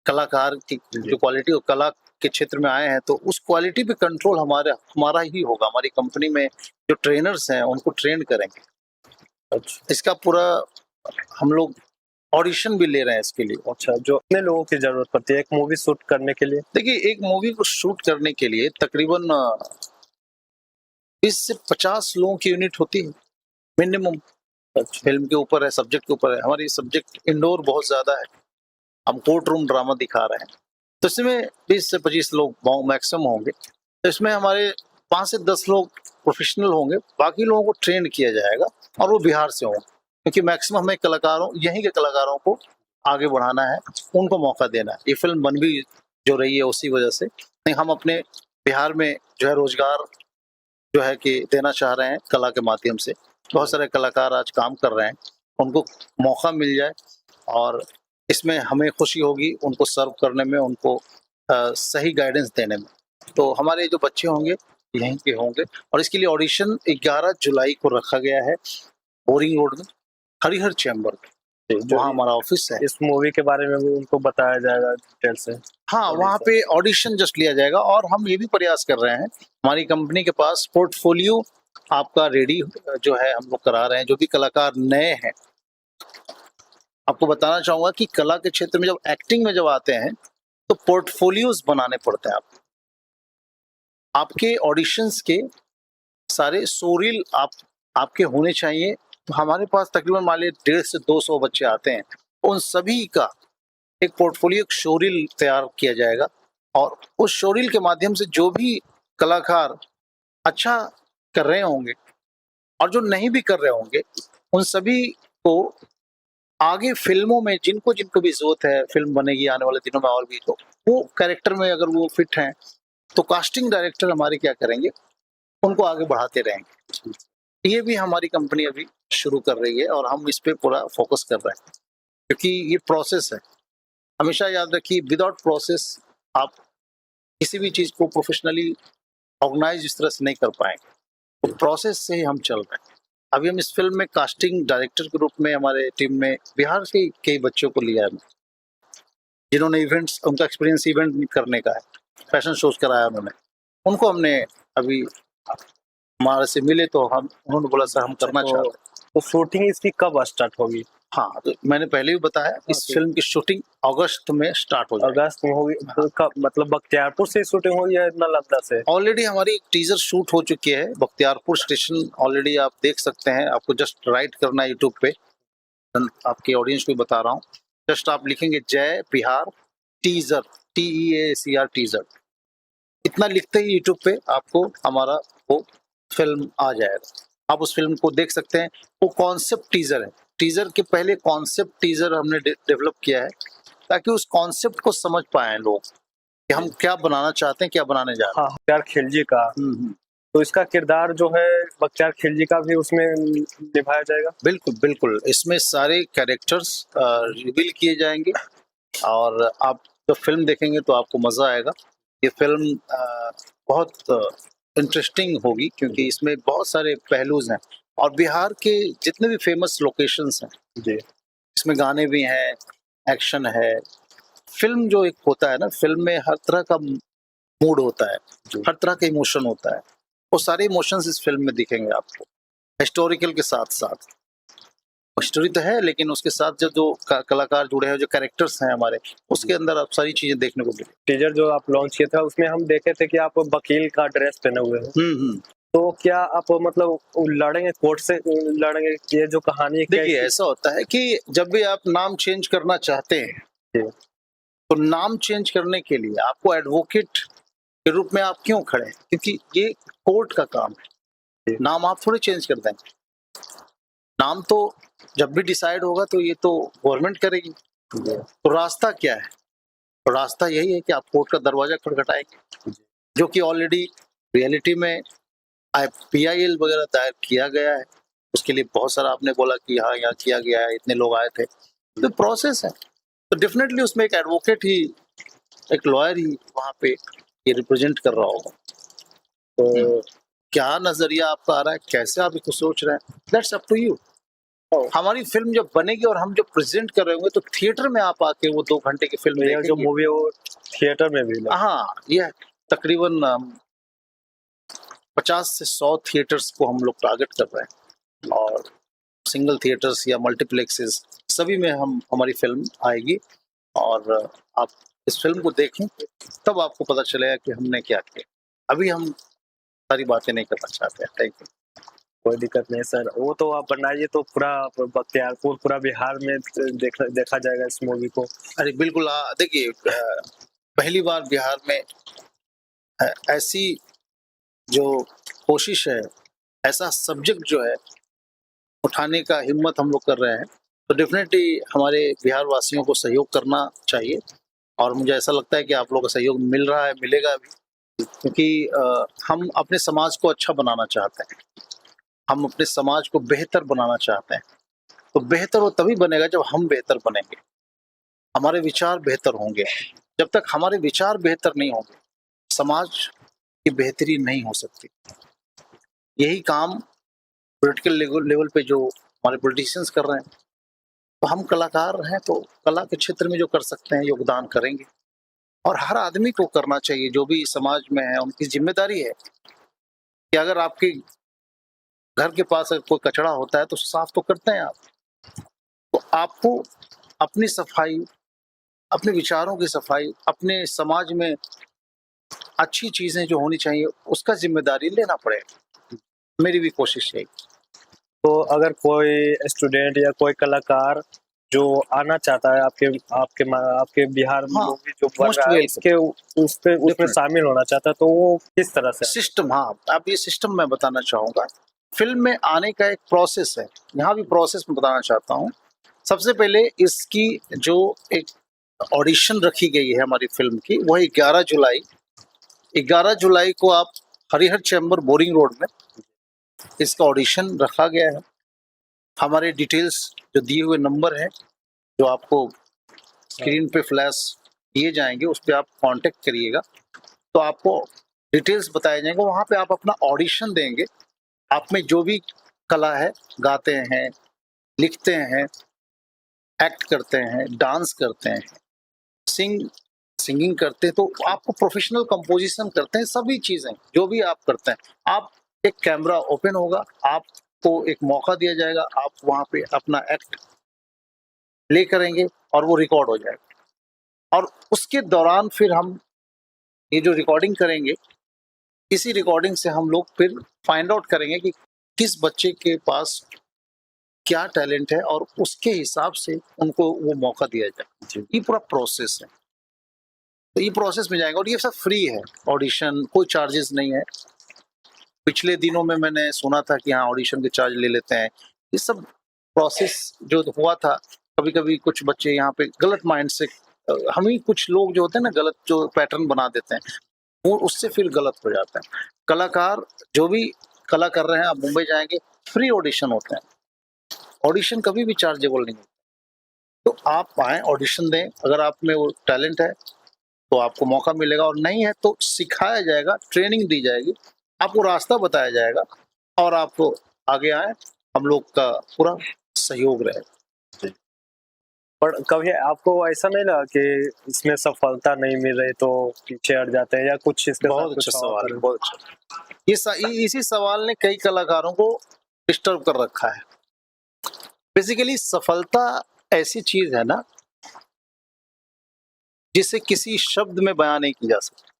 कलाकार की जो क्वालिटी और कला के क्षेत्र में आए हैं, तो उस क्वालिटी पे कंट्रोल हमारा ही होगा। हमारी कंपनी में जो ट्रेनर्स हैं उनको ट्रेन करेंगे। अच्छा, इसका पूरा हम लोग ऑडिशन भी ले रहे हैं इसके लिए। अच्छा, जो कितने लोगों की जरूरत पड़ती है एक मूवी शूट करने के लिए? देखिए, एक मूवी को शूट करने के लिए तकरीबन 20 से 50 लोगों की यूनिट होती है मिनिमम। फिल्म के ऊपर है, सब्जेक्ट के ऊपर है। हमारी सब्जेक्ट इंडोर बहुत ज्यादा है, हम कोर्ट रूम ड्रामा दिखा रहे हैं, तो इसमें 20 से 25 लोग मैक्सिमम होंगे। तो इसमें हमारे 5 से 10 लोग प्रोफेशनल होंगे, बाकी लोगों को ट्रेन किया जाएगा और वो बिहार से होंगे, क्योंकि मैक्सिमम हमें यहीं के कलाकारों को आगे बढ़ाना है, उनको मौका देना है। ये फिल्म बन भी जो रही है उसी वजह से, नहीं हम अपने बिहार में जो है रोजगार जो है कि देना चाह रहे हैं कला के माध्यम से। बहुत सारे कलाकार आज काम कर रहे हैं, उनको मौका मिल जाए और इसमें हमें खुशी होगी उनको सर्व करने में, उनको सही गाइडेंस देने में। तो हमारे जो बच्चे होंगे यहीं के होंगे और इसके लिए ऑडिशन 11 जुलाई को रखा गया है बोरिंग रोड में, हरिहर चैम्बर में, वहाँ हमारा ऑफिस है। इस मूवी के बारे में भी उनको बताया जाएगा डिटेल से? हाँ, वहाँ पे ऑडिशन जस्ट लिया जाएगा और हम ये भी प्रयास कर रहे हैं, हमारी कंपनी के पास पोर्टफोलियो आपका रेडी जो है हम लोग करा रहे हैं। जो भी कलाकार नए हैं, आपको बताना चाहूंगा कि कला के क्षेत्र में जब एक्टिंग में जब आते हैं तो पोर्टफोलियोज बनाने पड़ते हैं। आपके ऑडिशंस के सारे शोरील आपके होने चाहिए। तो हमारे पास तकरीबन मान लीजिए 150 से 200 बच्चे आते हैं, उन सभी का एक पोर्टफोलियो, एक शोरील तैयार किया जाएगा और उस शोरील के माध्यम से जो भी कलाकार अच्छा कर रहे होंगे और जो नहीं भी कर रहे होंगे, उन सभी को आगे फिल्मों में जिनको भी जरूरत है, फिल्म बनेगी आने वाले दिनों में और भी, तो वो कैरेक्टर में अगर वो फिट हैं तो कास्टिंग डायरेक्टर हमारे क्या करेंगे, उनको आगे बढ़ाते रहेंगे। ये भी हमारी कंपनी अभी शुरू कर रही है और हम इस पे पूरा फोकस कर रहे हैं, क्योंकि ये प्रोसेस है। हमेशा याद रखिए, विदाउट प्रोसेस आप किसी भी चीज को प्रोफेशनली ऑर्गेनाइज इस तरह से नहीं कर पाएंगे। तो प्रोसेस से ही हम चल रहे हैं। अभी हम इस फिल्म में कास्टिंग डायरेक्टर के रूप में हमारे टीम में बिहार के कई बच्चों को लिया है, जिन्होंने इवेंट्स, उनका एक्सपीरियंस इवेंट करने का है, फैशन शोज कराया उन्होंने, उनको हमने अभी हमारे से मिले तो उन्होंने बोला सर हम करना चाहते हैं। तो शूटिंग इसकी कब स्टार्ट होगी? हाँ, तो मैंने पहले भी बताया, इस फिल्म की शूटिंग अगस्त में स्टार्ट हो जाएगी। अगस्त में होगी? तो कब, मतलब बख्तियारपुर से शूटिंग होगी या नालंदा से? ऑलरेडी हमारी टीजर शूट हो चुकी है, बख्तियारपुर स्टेशन ऑलरेडी आप देख सकते हैं। आपको जस्ट राइट करना है यूट्यूब पे, आपके ऑडियंस को बता रहा हूँ, जस्ट आप लिखेंगे जय बिहार टीजर, TEACR टीजर, इतना लिखते ही यूट्यूब पे आपको हमारा वो फिल्म आ जाएगा। आप उस फिल्म को देख सकते हैं। वो कॉन्सेप्ट टीजर है। टीजर के पहले कॉन्सेप्ट टीजर हमने डेवलप किया है ताकि उस कॉन्सेप्ट को समझ पाए लोग कि हम क्या बनाना चाहते हैं, क्या बनाने जा रहे हाँ, बख्तियार खिलजी का, हैं। तो इसका किरदार जो है बख्तियार खिलजी का भी उसमें निभाया जाएगा। बिल्कुल बिल्कुल, इसमें सारे कैरेक्टर्स रिवील किए जाएंगे और आप जब फिल्म देखेंगे तो आपको मजा आएगा। ये फिल्म बहुत इंटरेस्टिंग होगी क्योंकि इसमें बहुत सारे पहलूज हैं और बिहार के जितने भी फेमस लोकेशंस हैं जी, इसमें गाने भी हैं, एक्शन है। फिल्म जो एक होता है ना, फिल्म में हर तरह का मूड होता है, हर तरह का इमोशन होता है। वो सारे इमोशंस इस फिल्म में दिखेंगे आपको, हिस्टोरिकल के साथ साथ। स्टोरी तो है लेकिन उसके साथ जो कलाकार जुड़े हैं, जो कैरेक्टर्स हैं हमारे, उसके अंदर आप सारी चीजें देखने को मिलेंगी। टीजर जो आप लॉन्च किया था उसमें हम देखे थे कि आप वकील का ड्रेस पहने हुए हैं, तो क्या आप मतलब लड़ेंगे, कोर्ट से लड़ेंगे? ये जो कहानी है देखिए ऐसा होता है कि जब भी आप नाम चेंज करना चाहते हैं जी। तो नाम चेंज करने के लिए आपको एडवोकेट के रूप में आप क्यों खड़े हैं? क्योंकि ये कोर्ट का काम है। नाम आप थोड़े चेंज कर देंगे। नाम तो जब भी डिसाइड होगा तो ये तो गवर्नमेंट करेगी। तो रास्ता क्या है? तो रास्ता यही है कि आप कोर्ट का दरवाजा खटखटाएंगे, जो कि ऑलरेडी रियलिटी में PIL वगैरह दायर किया गया है। उसके लिए बहुत सारा आपने बोला कि हाँ यहाँ किया गया है, इतने लोग आए थे, तो प्रोसेस है। तो डेफिनेटली उसमें एक एडवोकेट ही, एक लॉयर ही वहाँ पे ये रिप्रेजेंट कर रहा होगा। तो क्या नजरिया आपका आ रहा है, कैसे आप इसको सोच रहे हैं, दैट्स अप टू यू। हमारी फिल्म जब बनेगी और हम जब प्रेजेंट कर रहे होंगे तो थिएटर में आप आके वो 2 घंटे की फिल्म ये जो मूवी है वो थिएटर में भी लगी। हाँ, ये तकरीबन 50 से 100 थिएटर्स को हम लोग टारगेट कर रहे हैं और सिंगल थिएटर्स या मल्टीप्लेक्सेस सभी में हमारी फिल्म आएगी और आप इस फिल्म को देखें तब आपको पता चलेगा कि हमने क्या किया। अभी हम सारी बातें नहीं करना चाहते हैं। Thank you. कोई दिक्कत नहीं सर, वो तो आप बनाइए तो पूरा बख्तियारपुर, पूरा बिहार में देखा जाएगा इस मूवी को। अरे बिल्कुल, देखिए पहली बार बिहार में ऐसी जो कोशिश है, ऐसा सब्जेक्ट जो है उठाने का हिम्मत हम लोग कर रहे हैं, तो डेफिनेटली हमारे बिहार वासियों को सहयोग करना चाहिए और मुझे ऐसा लगता है कि आप लोगों का सहयोग मिल रहा है, मिलेगा भी, क्योंकि हम अपने समाज को अच्छा बनाना चाहते हैं, हम अपने समाज को बेहतर बनाना चाहते हैं। तो बेहतर वो तभी बनेगा जब हम बेहतर बनेंगे, हमारे विचार बेहतर होंगे। जब तक हमारे विचार बेहतर नहीं होंगे समाज की बेहतरी नहीं हो सकती। यही काम पॉलिटिकल लेवल पे जो हमारे पॉलिटिशियंस कर रहे हैं, तो हम कलाकार हैं तो कला के क्षेत्र में जो कर सकते हैं योगदान करेंगे और हर आदमी को करना चाहिए। जो भी समाज में है उनकी जिम्मेदारी है कि अगर आपके घर के पास अगर कोई कचरा होता है तो साफ तो करते हैं आप, तो आपको अपनी सफाई, अपने विचारों की सफाई, अपने समाज में अच्छी चीजें जो होनी चाहिए उसका जिम्मेदारी लेना पड़ेगा। मेरी भी कोशिश है। तो अगर कोई स्टूडेंट या कोई कलाकार जो आना चाहता है आपके बिहार में मूवी जो बन रहा है उसमें शामिल होना चाहता है, तो वो किस तरह से? सिस्टम, हाँ, अब ये सिस्टम मैं बताना चाहूँगा। फिल्म में आने का एक प्रोसेस है, यहाँ भी प्रोसेस में बताना चाहता हूँ। सबसे पहले इसकी जो एक ऑडिशन रखी गई है हमारी फिल्म की, वही 11 जुलाई को आप हरिहर चैम्बर बोरिंग रोड में इसका ऑडिशन रखा गया है। हमारे डिटेल्स जो दिए हुए नंबर हैं जो आपको स्क्रीन पे फ्लैश किए जाएंगे, उस पर आप कांटेक्ट करिएगा तो आपको डिटेल्स बताए जाएंगे। वहाँ पे आप अपना ऑडिशन देंगे। आप में जो भी कला है, गाते हैं, लिखते हैं, एक्ट करते हैं, डांस करते हैं, सिंगिंग करते हैं, तो आपको प्रोफेशनल कंपोजिशन करते हैं, सभी चीज़ें जो भी आप करते हैं, आप एक कैमरा ओपन होगा, आपको एक मौका दिया जाएगा, आप वहाँ पे अपना एक्ट प्ले करेंगे और वो रिकॉर्ड हो जाएगा। और उसके दौरान फिर हम ये जो रिकॉर्डिंग करेंगे, इसी रिकॉर्डिंग से हम लोग फिर फाइंड आउट करेंगे कि किस बच्चे के पास क्या टैलेंट है और उसके हिसाब से उनको वो मौका दिया जाए। ये पूरा प्रोसेस है, तो ये प्रोसेस में जाएगा और ये सब फ्री है, ऑडिशन कोई चार्जेस नहीं है। पिछले दिनों में मैंने सुना था कि हाँ ऑडिशन के चार्ज ले लेते हैं। ये सब प्रोसेस जो हुआ था, कभी कभी कुछ बच्चे यहाँ पे गलत माइंड से, हम ही कुछ लोग जो होते हैं ना गलत जो पैटर्न बना देते हैं, वो उससे फिर गलत हो जाता है। कलाकार जो भी कला कर रहे हैं, आप मुंबई जाएंगे फ्री ऑडिशन होते हैं, ऑडिशन कभी भी चार्जेबल नहीं होता। तो आप आए ऑडिशन दें, अगर आप में वो टैलेंट है तो आपको मौका मिलेगा, और नहीं है तो सिखाया जाएगा, ट्रेनिंग दी जाएगी, आपको रास्ता बताया जाएगा और आपको आगे आए, हम लोग का पूरा सहयोग रहेगा। पर कभी आपको ऐसा नहीं लगा कि इसमें सफलता नहीं मिल रही तो पीछे हट जाते हैं या कुछ इसके साथ बहुत कुछ अच्छा और सवाल है, करें? बहुत अच्छा। इसी सवाल ने कई कलाकारों को डिस्टर्ब कर रखा है। बेसिकली सफलता ऐसी चीज है ना जिसे किसी शब्द में बयान नहीं की जा सकती।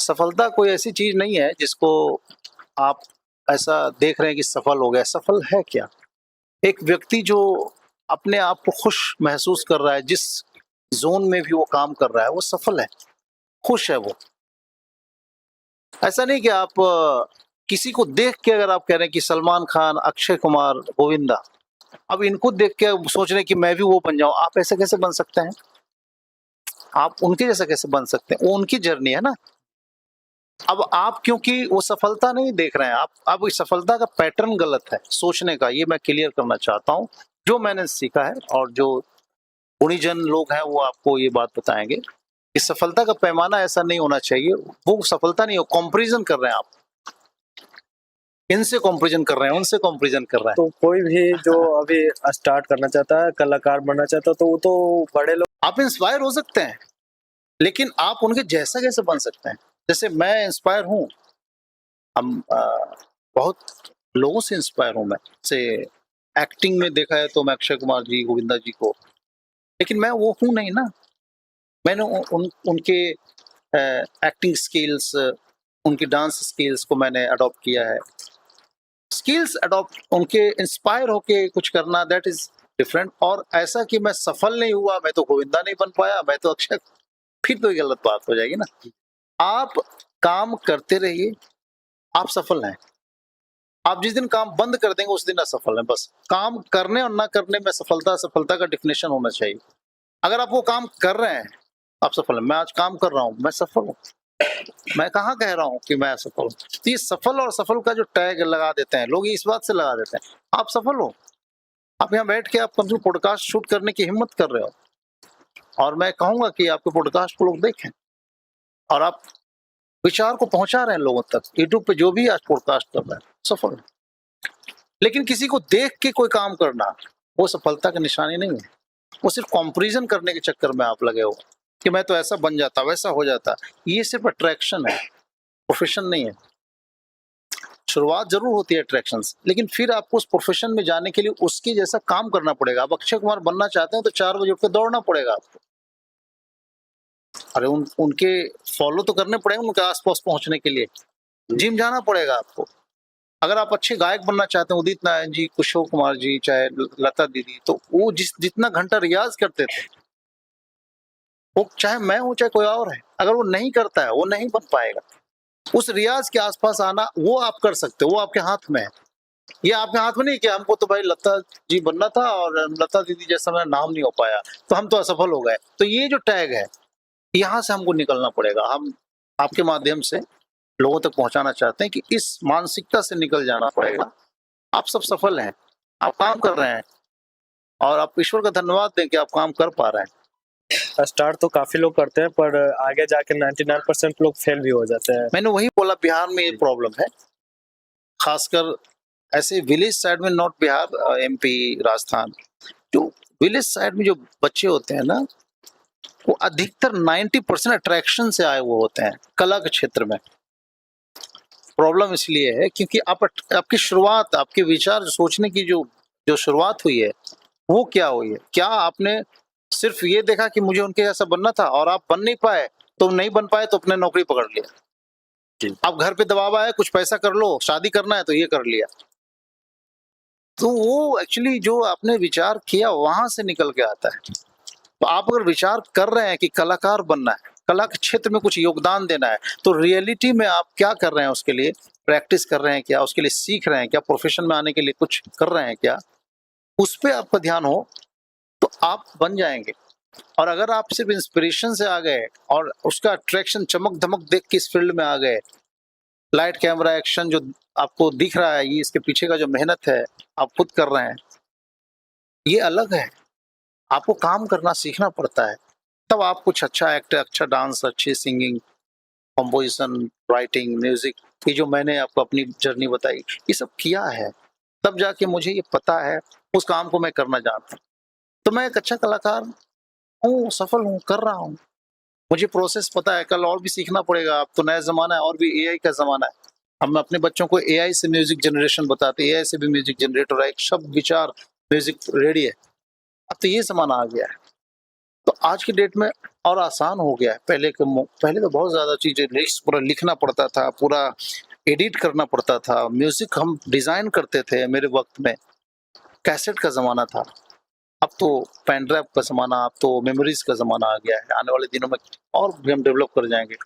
सफलता कोई ऐसी चीज नहीं है जिसको आप ऐसा देख रहे हैं कि सफल हो गया। सफल है क्या? एक व्यक्ति जो अपने आप को खुश महसूस कर रहा है, जिस जोन में भी वो काम कर रहा है, वो सफल है, खुश है वो। ऐसा नहीं कि आप किसी को देख के अगर आप कह रहे हैं कि सलमान खान, अक्षय कुमार, गोविंदा, अब इनको देख के सोच रहे हैं कि मैं भी वो बन जाऊं, आप ऐसे कैसे बन सकते हैं? आप उनके जैसा कैसे बन सकते हैं? वो उनकी जर्नी है ना। अब आप क्योंकि वो सफलता नहीं देख रहे हैं, आप इस सफलता का पैटर्न गलत है सोचने का, ये मैं क्लियर करना चाहता हूँ। जो मैंने सीखा है और जो गुणीजन लोग हैं वो आपको ये बात बताएंगे कि सफलता का पैमाना ऐसा नहीं होना चाहिए। वो सफलता नहीं हो, कंपैरिजन कर रहे हैं आप, इनसे कंपैरिजन कर रहे हैं, उनसे कंपैरिजन कर रहे हैं। तो कोई भी जो अभी स्टार्ट करना चाहता है, कलाकार बनना चाहता है, तो वो तो बड़े लोग आप इंस्पायर हो सकते हैं, लेकिन आप उनके जैसा कैसे बन सकते हैं? जैसे मैं इंस्पायर हूँ, हम बहुत लोगों से इंस्पायर हूँ मैं। से एक्टिंग में देखा है तो मैं अक्षय कुमार जी, गोविंदा जी को, लेकिन मैं वो हूँ नहीं ना। मैंने उनके एक्टिंग स्किल्स, उनकी डांस स्किल्स को मैंने अडॉप्ट किया है। स्किल्स अडॉप्ट, उनके इंस्पायर होके कुछ करना, दैट इज डिफरेंट। और ऐसा कि मैं सफल नहीं हुआ, मैं तो गोविंदा नहीं बन पाया, मैं तो अक्षय, फिर तो ये गलत बात हो जाएगी ना। आप काम करते रहिए, आप सफल हैं। आप जिस दिन काम बंद कर देंगे उस दिन असफल हैं। बस काम करने और ना करने में सफलता का डिफिनेशन होना चाहिए। अगर आप वो काम कर रहे हैं आप सफल हैं। मैं आज काम कर रहा हूँ, मैं सफल हूँ। मैं कहाँ कह रहा हूँ कि मैं सफल हूँ। तो ये सफल और सफल का जो टैग लगा देते हैं लोग, इस बात से लगा देते हैं आप सफल हो। आप यहाँ बैठ के आप कम से कम पॉडकास्ट शूट करने की हिम्मत कर रहे हो, और मैं कहूंगा कि आपके पॉडकास्ट को लोग देखें, और आप विचार को पहुंचा रहे हैं लोगों तक। यूट्यूब पे जो भी आज पॉडकास्ट कर रहा है सफल है। लेकिन किसी को देख के कोई काम करना वो सफलता की निशानी नहीं है। वो सिर्फ कंपैरिजन करने के चक्कर में आप लगे हो कि मैं तो ऐसा बन जाता, वैसा हो जाता। ये सिर्फ अट्रैक्शन है, प्रोफेशन नहीं है। शुरुआत जरूर होती है अट्रैक्शन से, लेकिन फिर आपको उस प्रोफेशन में जाने के लिए उसके जैसा काम करना पड़ेगा। आप अक्षय कुमार बनना चाहते हैं तो 4 बजे उठ के दौड़ना पड़ेगा आपको। अरे उनके फॉलो तो करने पड़ेंगे उनके आसपास पहुंचने के लिए, जिम जाना पड़ेगा आपको। अगर आप अच्छे गायक बनना चाहते हैं, उदित नारायण जी, किशोर कुमार जी, चाहे लता दीदी, तो वो जितना घंटा रियाज करते थे, वो चाहे मैं हूं चाहे कोई और है, अगर वो नहीं करता है वो नहीं बन पाएगा। उस रियाज के आसपास आना वो आप कर सकते हो, वो आपके हाथ में है। ये आपके हाथ में नहीं कि हमको तो भाई लता जी बनना था और लता दीदी जैसा मेरा नाम नहीं हो पाया तो हम तो असफल हो गए। तो ये जो टैग है, यहाँ से हमको निकलना पड़ेगा। हम आपके माध्यम से लोगों तक पहुंचाना चाहते हैं कि इस मानसिकता से निकल जाना पड़ेगा। आप सब सफल हैं, आप काम कर रहे हैं, और आप ईश्वर का धन्यवाद दें कि आप काम कर पा रहे हैं। स्टार्ट तो काफी लोग करते हैं, पर आगे जाके 99% लोग फेल भी हो जाते हैं। मैंने वही बोला, बिहार में ये प्रॉब्लम है, खासकर ऐसे विलेज साइड में, नॉट बिहार, एमपी, राजस्थान, जो विलेज साइड में जो बच्चे होते हैं ना, वो अधिकतर 90% अट्रैक्शन से आए हुए होते हैं कला के क्षेत्र में। प्रॉब्लम इसलिए है क्योंकि आपकी शुरुआत, आपके विचार सोचने की जो शुरुआत हुई है वो क्या हुई है? क्या आपने सिर्फ ये देखा कि मुझे उनके जैसा बनना था और आप बन नहीं पाए, तो नहीं बन पाए तो अपने नौकरी पकड़ लिया। आप घर पे दबाव आया, कुछ पैसा कर लो, शादी करना है तो ये कर लिया। तो वो एक्चुअली जो आपने विचार किया वहां से निकल के आता है। तो आप अगर विचार कर रहे हैं कि कलाकार बनना है, कला के क्षेत्र में कुछ योगदान देना है, तो रियलिटी में आप क्या कर रहे हैं, उसके लिए प्रैक्टिस कर रहे हैं क्या, उसके लिए सीख रहे हैं क्या, प्रोफेशन में आने के लिए कुछ कर रहे हैं क्या, उस पे आपका ध्यान हो तो आप बन जाएंगे। और अगर आप सिर्फ इंस्पिरेशन से आ गए और उसका अट्रैक्शन चमक धमक देख के इस फील्ड में आ गए, लाइट कैमरा एक्शन जो आपको दिख रहा है, ये इसके पीछे का जो मेहनत है आप खुद कर रहे हैं, ये अलग है। आपको काम करना सीखना पड़ता है, तब आप कुछ अच्छा एक्ट, अच्छा डांस, अच्छी सिंगिंग, कंपोजिशन, राइटिंग, म्यूजिक, ये जो मैंने आपको अपनी जर्नी बताई, ये सब किया है, तब जाके मुझे ये पता है, उस काम को मैं करना जानता हूँ। तो मैं एक अच्छा कलाकार हूँ, सफल हूँ, कर रहा हूँ। मुझे प्रोसेस पता है, कल और भी सीखना पड़ेगा। अब तो नया जमाना है, और भी एआई का जमाना है। अब मैं अपने बच्चों को एआई से म्यूजिक जनरेशन बताते, एआई से भी म्यूजिक जनरेट हो रहा है, एक शब्द विचार म्यूजिक रेडी है। अब तो ये जमाना आ गया है, तो आज की डेट में और आसान हो गया है। पहले तो बहुत ज्यादा चीजें, लिरिक्स पूरा लिखना पड़ता था, पूरा एडिट करना पड़ता था, म्यूजिक हम डिजाइन करते थे। मेरे वक्त में कैसेट का जमाना था, अब तो पेन ड्राइव का जमाना, अब तो मेमोरीज का जमाना आ गया है। आने वाले दिनों में और भी हम डेवलप कर जाएंगे।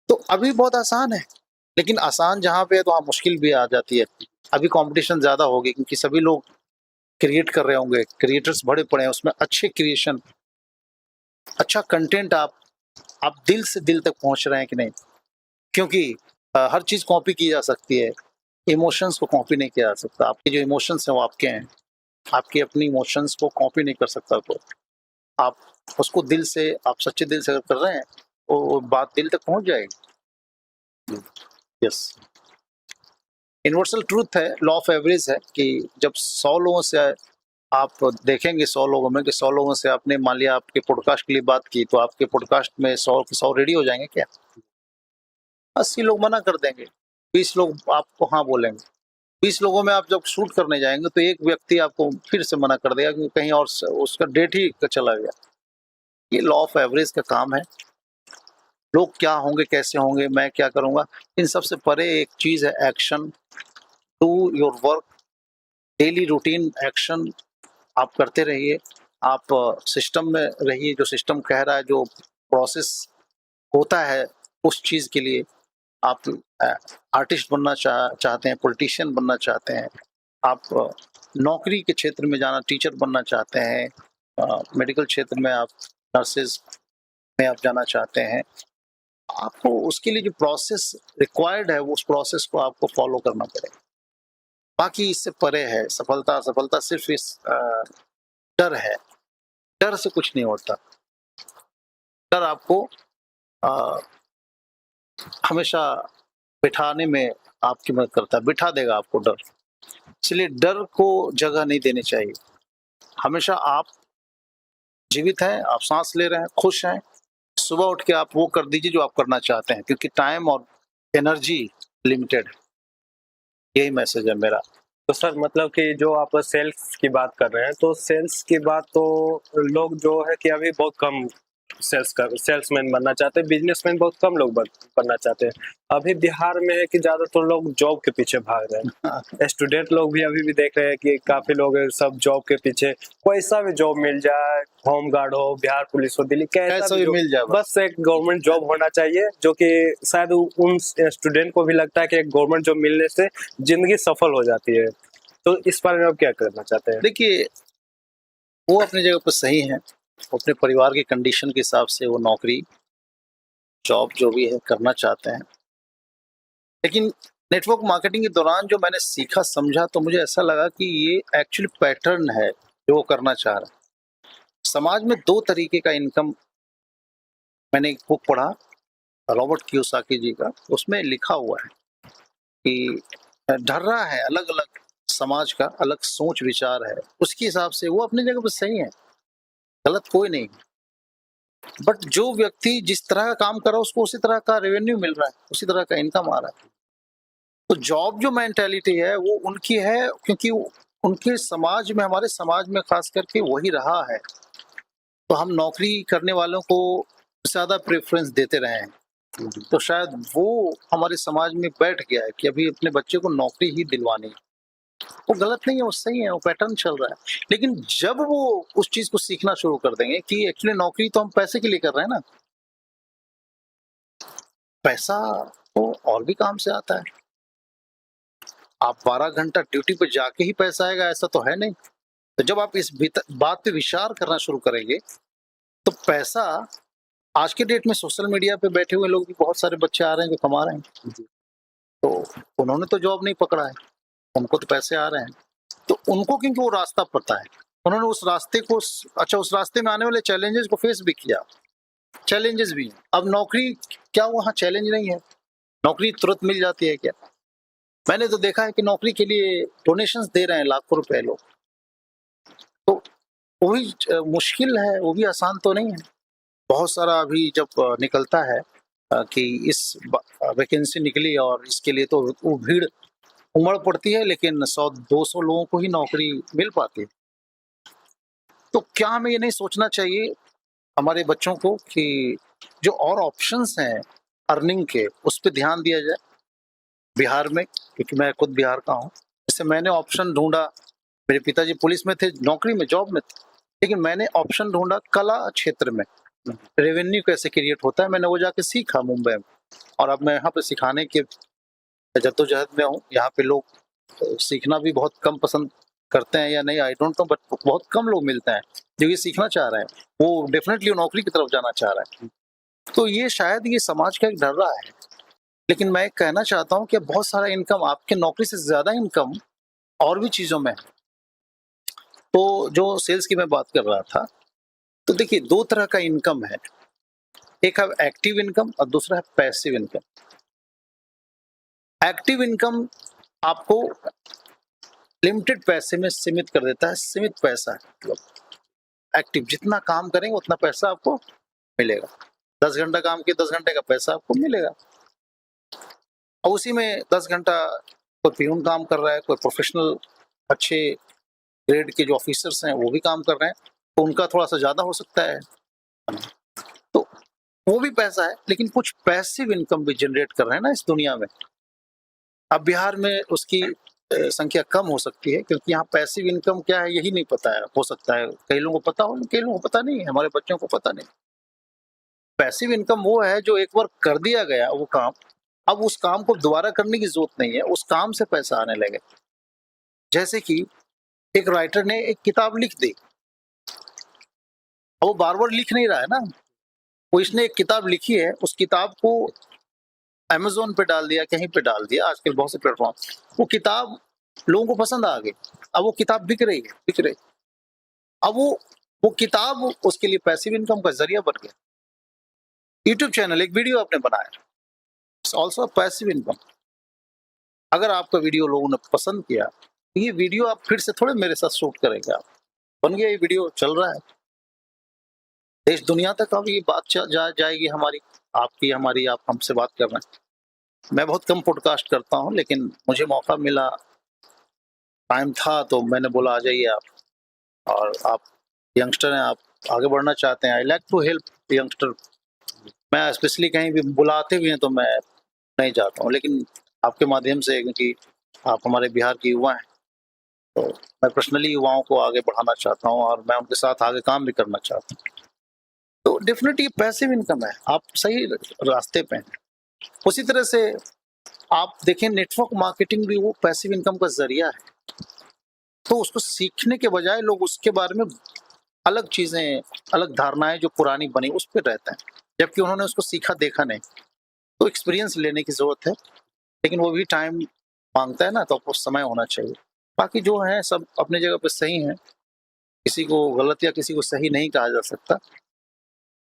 तो अभी बहुत आसान है, लेकिन आसान जहाँ पे है तो वहाँ मुश्किल भी आ जाती है। अभी कंपटीशन ज्यादा होगी, क्योंकि सभी लोग क्रिएट कर रहे होंगे, क्रिएटर्स बड़े पड़े हैं, उसमें अच्छे क्रिएशन, अच्छा कंटेंट आप दिल से दिल तक पहुंच रहे हैं कि नहीं। क्योंकि हर चीज कॉपी की जा सकती है, इमोशंस को कॉपी नहीं किया जा सकता। आपके जो इमोशंस हैं वो आपके हैं, आपकी अपनी इमोशंस को कॉपी नहीं कर सकता। तो आप उसको दिल से, आप सच्चे दिल से अगर कर रहे हैं तो वो बात दिल तक पहुंच जाएगी। यस, यूनिवर्सल ट्रूथ है, लॉ ऑफ एवरेज है कि जब 100 लोगों से आप देखेंगे, 100 लोगों में कि 100 लोगों से आपने मान लिया आपके पॉडकास्ट के लिए बात की, तो आपके पॉडकास्ट में 100 के 100 रेडी हो जाएंगे क्या? 80 लोग मना कर देंगे, 20 लोग आपको हाँ बोलेंगे। 20 लोगों में आप जब शूट करने जाएंगे तो एक व्यक्ति आपको फिर से मना कर देगा, क्योंकि कहीं और उसका डेट ही चला गया। ये लॉ ऑफ एवरेज का काम है। लोग क्या होंगे, कैसे होंगे, मैं क्या करूंगा, इन सबसे परे एक चीज है action. Do your work, daily routine action आप करते रहिए। आप सिस्टम में रहिए, जो सिस्टम कह रहा है, जो प्रोसेस होता है उस चीज के लिए। आप आर्टिस्ट बनना चाहते हैं, पॉलिटिशियन बनना चाहते हैं, आप नौकरी के क्षेत्र में जाना, टीचर बनना चाहते हैं, मेडिकल क्षेत्र में आप नर्सेज में आप जाना चाहते हैं, आपको उसके लिए जो प्रोसेस रिक्वायर्ड है, वो उस प्रोसेस को आपको फॉलो करना पड़ेगा। बाकी इससे परे है सफलता। सफलता सिर्फ इस डर है, डर से कुछ नहीं होता। डर आपको हमेशा बिठाने में आपकी मदद करता है, बिठा देगा आपको डर। इसलिए डर को जगह नहीं देनी चाहिए। हमेशा आप जीवित हैं, आप सांस ले रहे हैं, खुश हैं, सुबह उठ के आप वो कर दीजिए जो आप करना चाहते हैं, क्योंकि टाइम और एनर्जी लिमिटेड है। यही मैसेज है मेरा। तो सर मतलब कि जो आप सेल्स की बात कर रहे हैं, तो सेल्स की बात तो लोग जो है कि अभी बहुत कम सेल्समैन बनना चाहते हैं, बिजनेसमैन बहुत कम लोग बनना चाहते हैं। अभी बिहार में है कि ज्यादातर लोग जॉब के पीछे भाग रहे हैं। स्टूडेंट लोग भी अभी भी देख रहे हैं कि काफी लोग सब जॉब के पीछे, कोई सा भी जॉब मिल जाए, होम गार्ड हो, बिहार पुलिस हो, दिल्ली कैसा भी मिल जाए, बस एक गवर्नमेंट जॉब होना चाहिए। जो कि शायद उन स्टूडेंट को भी लगता है कि एक गवर्नमेंट जॉब मिलने से जिंदगी सफल हो जाती है। तो इस बारे में आप क्या करना चाहते हैं? देखिए, वो अपनी जगह पर सही है, अपने परिवार के कंडीशन के हिसाब से वो नौकरी, जॉब जो भी है करना चाहते हैं। लेकिन नेटवर्क मार्केटिंग के दौरान जो मैंने सीखा, समझा, तो मुझे ऐसा लगा कि ये एक्चुअली पैटर्न है जो वो करना चाह रहा है। समाज में 2 तरीके का इनकम, मैंने एक बुक पढ़ा रॉबर्ट कियोसाकी जी का, उसमें लिखा हुआ है कि ढर्रा है, अलग अलग समाज का अलग सोच विचार है, उसके हिसाब से वो अपनी जगह पर सही है, गलत कोई नहीं। बट जो व्यक्ति जिस तरह का काम कर रहा है उसको उसी तरह का रेवेन्यू मिल रहा है, उसी तरह का इनकम आ रहा है। तो जॉब जो मेंटेलिटी है वो उनकी है, क्योंकि उनके समाज में, हमारे समाज में खास करके वही रहा है। तो हम नौकरी करने वालों को ज्यादा प्रेफरेंस देते रहे हैं, तो शायद वो हमारे समाज में बैठ गया है कि अभी अपने बच्चे को नौकरी ही दिलवानी है। वो गलत नहीं है, वो सही है, वो पैटर्न चल रहा है। लेकिन जब वो उस चीज को सीखना शुरू कर देंगे कि एक्चुअली नौकरी तो हम पैसे के लिए कर रहे हैं ना, पैसा तो और भी काम से आता है। आप 12 घंटा ड्यूटी पे जाके ही पैसा आएगा ऐसा तो है नहीं। तो जब आप इस बात पे विचार करना शुरू करेंगे तो पैसा, आज के डेट में सोशल मीडिया पे बैठे हुए लोग भी बहुत सारे बच्चे आ रहे हैं जो कमा रहे हैं, तो उन्होंने तो जॉब नहीं पकड़ा है, उनको तो पैसे आ रहे हैं। तो उनको क्योंकि वो रास्ता पता है, उन्होंने उस रास्ते को, अच्छा उस रास्ते में आने वाले चैलेंजेस को फेस भी किया, चैलेंजेस भी हैं। अब नौकरी, क्या वहाँ चैलेंज नहीं है? नौकरी तुरंत मिल जाती है क्या? मैंने तो देखा है कि नौकरी के लिए डोनेशंस दे रहे हैं लाखों रुपए लोग, तो वो भी मुश्किल है, वो भी आसान तो नहीं है। बहुत सारा अभी जब निकलता है कि इस वैकेंसी निकली और इसके लिए तो वो भीड़ उमड़ पड़ती है, लेकिन 100-200 लोगों को ही नौकरी मिल पाती है। तो क्या हमें ये नहीं सोचना चाहिए हमारे बच्चों को कि जो और ऑप्शंस हैं अर्निंग के, उस पर ध्यान दिया जाए? बिहार में, क्योंकि मैं खुद बिहार का हूँ, इससे मैंने ऑप्शन ढूंढा। मेरे पिताजी पुलिस में थे, नौकरी में, जॉब में थे, लेकिन मैंने ऑप्शन ढूंढा कला क्षेत्र में, रेवेन्यू कैसे क्रिएट होता है, मैंने वो जाके सीखा मुंबई में। और अब मैं यहाँ पे सिखाने के जद्दोजहद में हूँ। यहाँ पे लोग सीखना भी बहुत कम पसंद करते हैं या नहीं, आई डोंट नो, बट बहुत कम लोग मिलते हैं जो ये सीखना चाह रहे हैं। वो डेफिनेटली नौकरी की तरफ जाना चाह रहे हैं। तो ये शायद ये समाज का एक डर रहा है। लेकिन मैं कहना चाहता हूँ कि बहुत सारा इनकम, आपके नौकरी से ज्यादा इनकम और भी चीजों में है। तो जो सेल्स की मैं बात कर रहा था, तो देखिए 2 तरह का इनकम है, एक है एक्टिव इनकम और दूसरा है पैसिव इनकम। एक्टिव इनकम आपको लिमिटेड पैसे में सीमित कर देता है, सीमित पैसा है, मतलब एक्टिव जितना काम करेंगे उतना पैसा आपको मिलेगा। 10 घंटा काम किए 10 घंटे का पैसा आपको मिलेगा, और उसी में 10 घंटा कोई प्यून काम कर रहा है, कोई प्रोफेशनल अच्छे ग्रेड के जो ऑफिसर्स हैं वो भी काम कर रहे हैं, तो उनका थोड़ा सा ज्यादा हो सकता है, तो वो भी पैसा है। लेकिन कुछ पैसिव इनकम भी जनरेट कर रहे हैं ना इस दुनिया में। अब बिहार में उसकी संख्या कम हो सकती है, क्योंकि यहाँ पैसिव इनकम क्या है यही नहीं पता है। हो सकता है कई लोगों को पता हो, कई लोगों को पता नहीं है, हमारे बच्चों को पता नहीं। पैसिव इनकम वो है जो एक बार कर दिया गया वो काम, अब उस काम को दोबारा करने की जरूरत नहीं है, उस काम से पैसा आने लगे। जैसे कि एक राइटर ने एक किताब लिख दी, अब वो बार बार लिख नहीं रहा है ना, वो इसने एक किताब लिखी है, उस किताब को अमेज़न पे डाल दिया, कहीं पे डाल दिया, आजकल बहुत से प्लेटफॉर्म, वो किताब लोगों को पसंद आ गई, अब वो किताब बिक रही है, बिक रही। अब वो किताब उसके लिए पैसिव इनकम का जरिया बन गया। यूट्यूब चैनल, एक वीडियो आपने बनाया, इट्स ऑल्सो पैसिव इनकम। अगर आपका वीडियो लोगों ने पसंद किया, तो ये वीडियो आप फिर से थोड़े मेरे साथ शूट करेंगे, आप बन गया, ये वीडियो चल रहा है, देश दुनिया तक अब ये बात जाएगी हमारी, आपकी हमारी, आप हमसे बात कर रहे हैं। मैं बहुत कम पॉडकास्ट करता हूँ, लेकिन मुझे मौका मिला, टाइम था, तो मैंने बोला आ जाइए आप, और आप यंगस्टर हैं, आप आगे बढ़ना चाहते हैं, I like to help youngster. मैं स्पेशली कहीं भी बुलाते भी हैं तो मैं नहीं जाता हूँ, लेकिन आपके माध्यम से, क्योंकि आप हमारे बिहार के युवा हैं, तो मैं पर्सनली युवाओं को आगे बढ़ाना चाहता हूँ और मैं उनके साथ आगे काम भी करना चाहता हूँ। तो डेफिनेटली पैसिव इनकम है, आप सही रास्ते पे हैं। उसी तरह से आप देखें, नेटवर्क मार्केटिंग भी वो पैसिव इनकम का जरिया है। तो उसको सीखने के बजाय लोग उसके बारे में अलग चीजें, अलग धारणाएं जो पुरानी बनी उस पर रहते हैं, जबकि उन्होंने उसको सीखा देखा नहीं। तो एक्सपीरियंस लेने की जरूरत है, लेकिन वो भी टाइम मांगता है ना, तो आपको समय होना चाहिए। बाकी जो है सब अपनी जगह पे सही है, किसी को गलत या किसी को सही नहीं कहा जा सकता।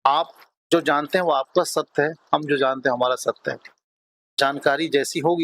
आप जो जानते हैं वो आपका सत्य है, हम जो जानते हैं हमारा सत्य है। जानकारी जैसी होगी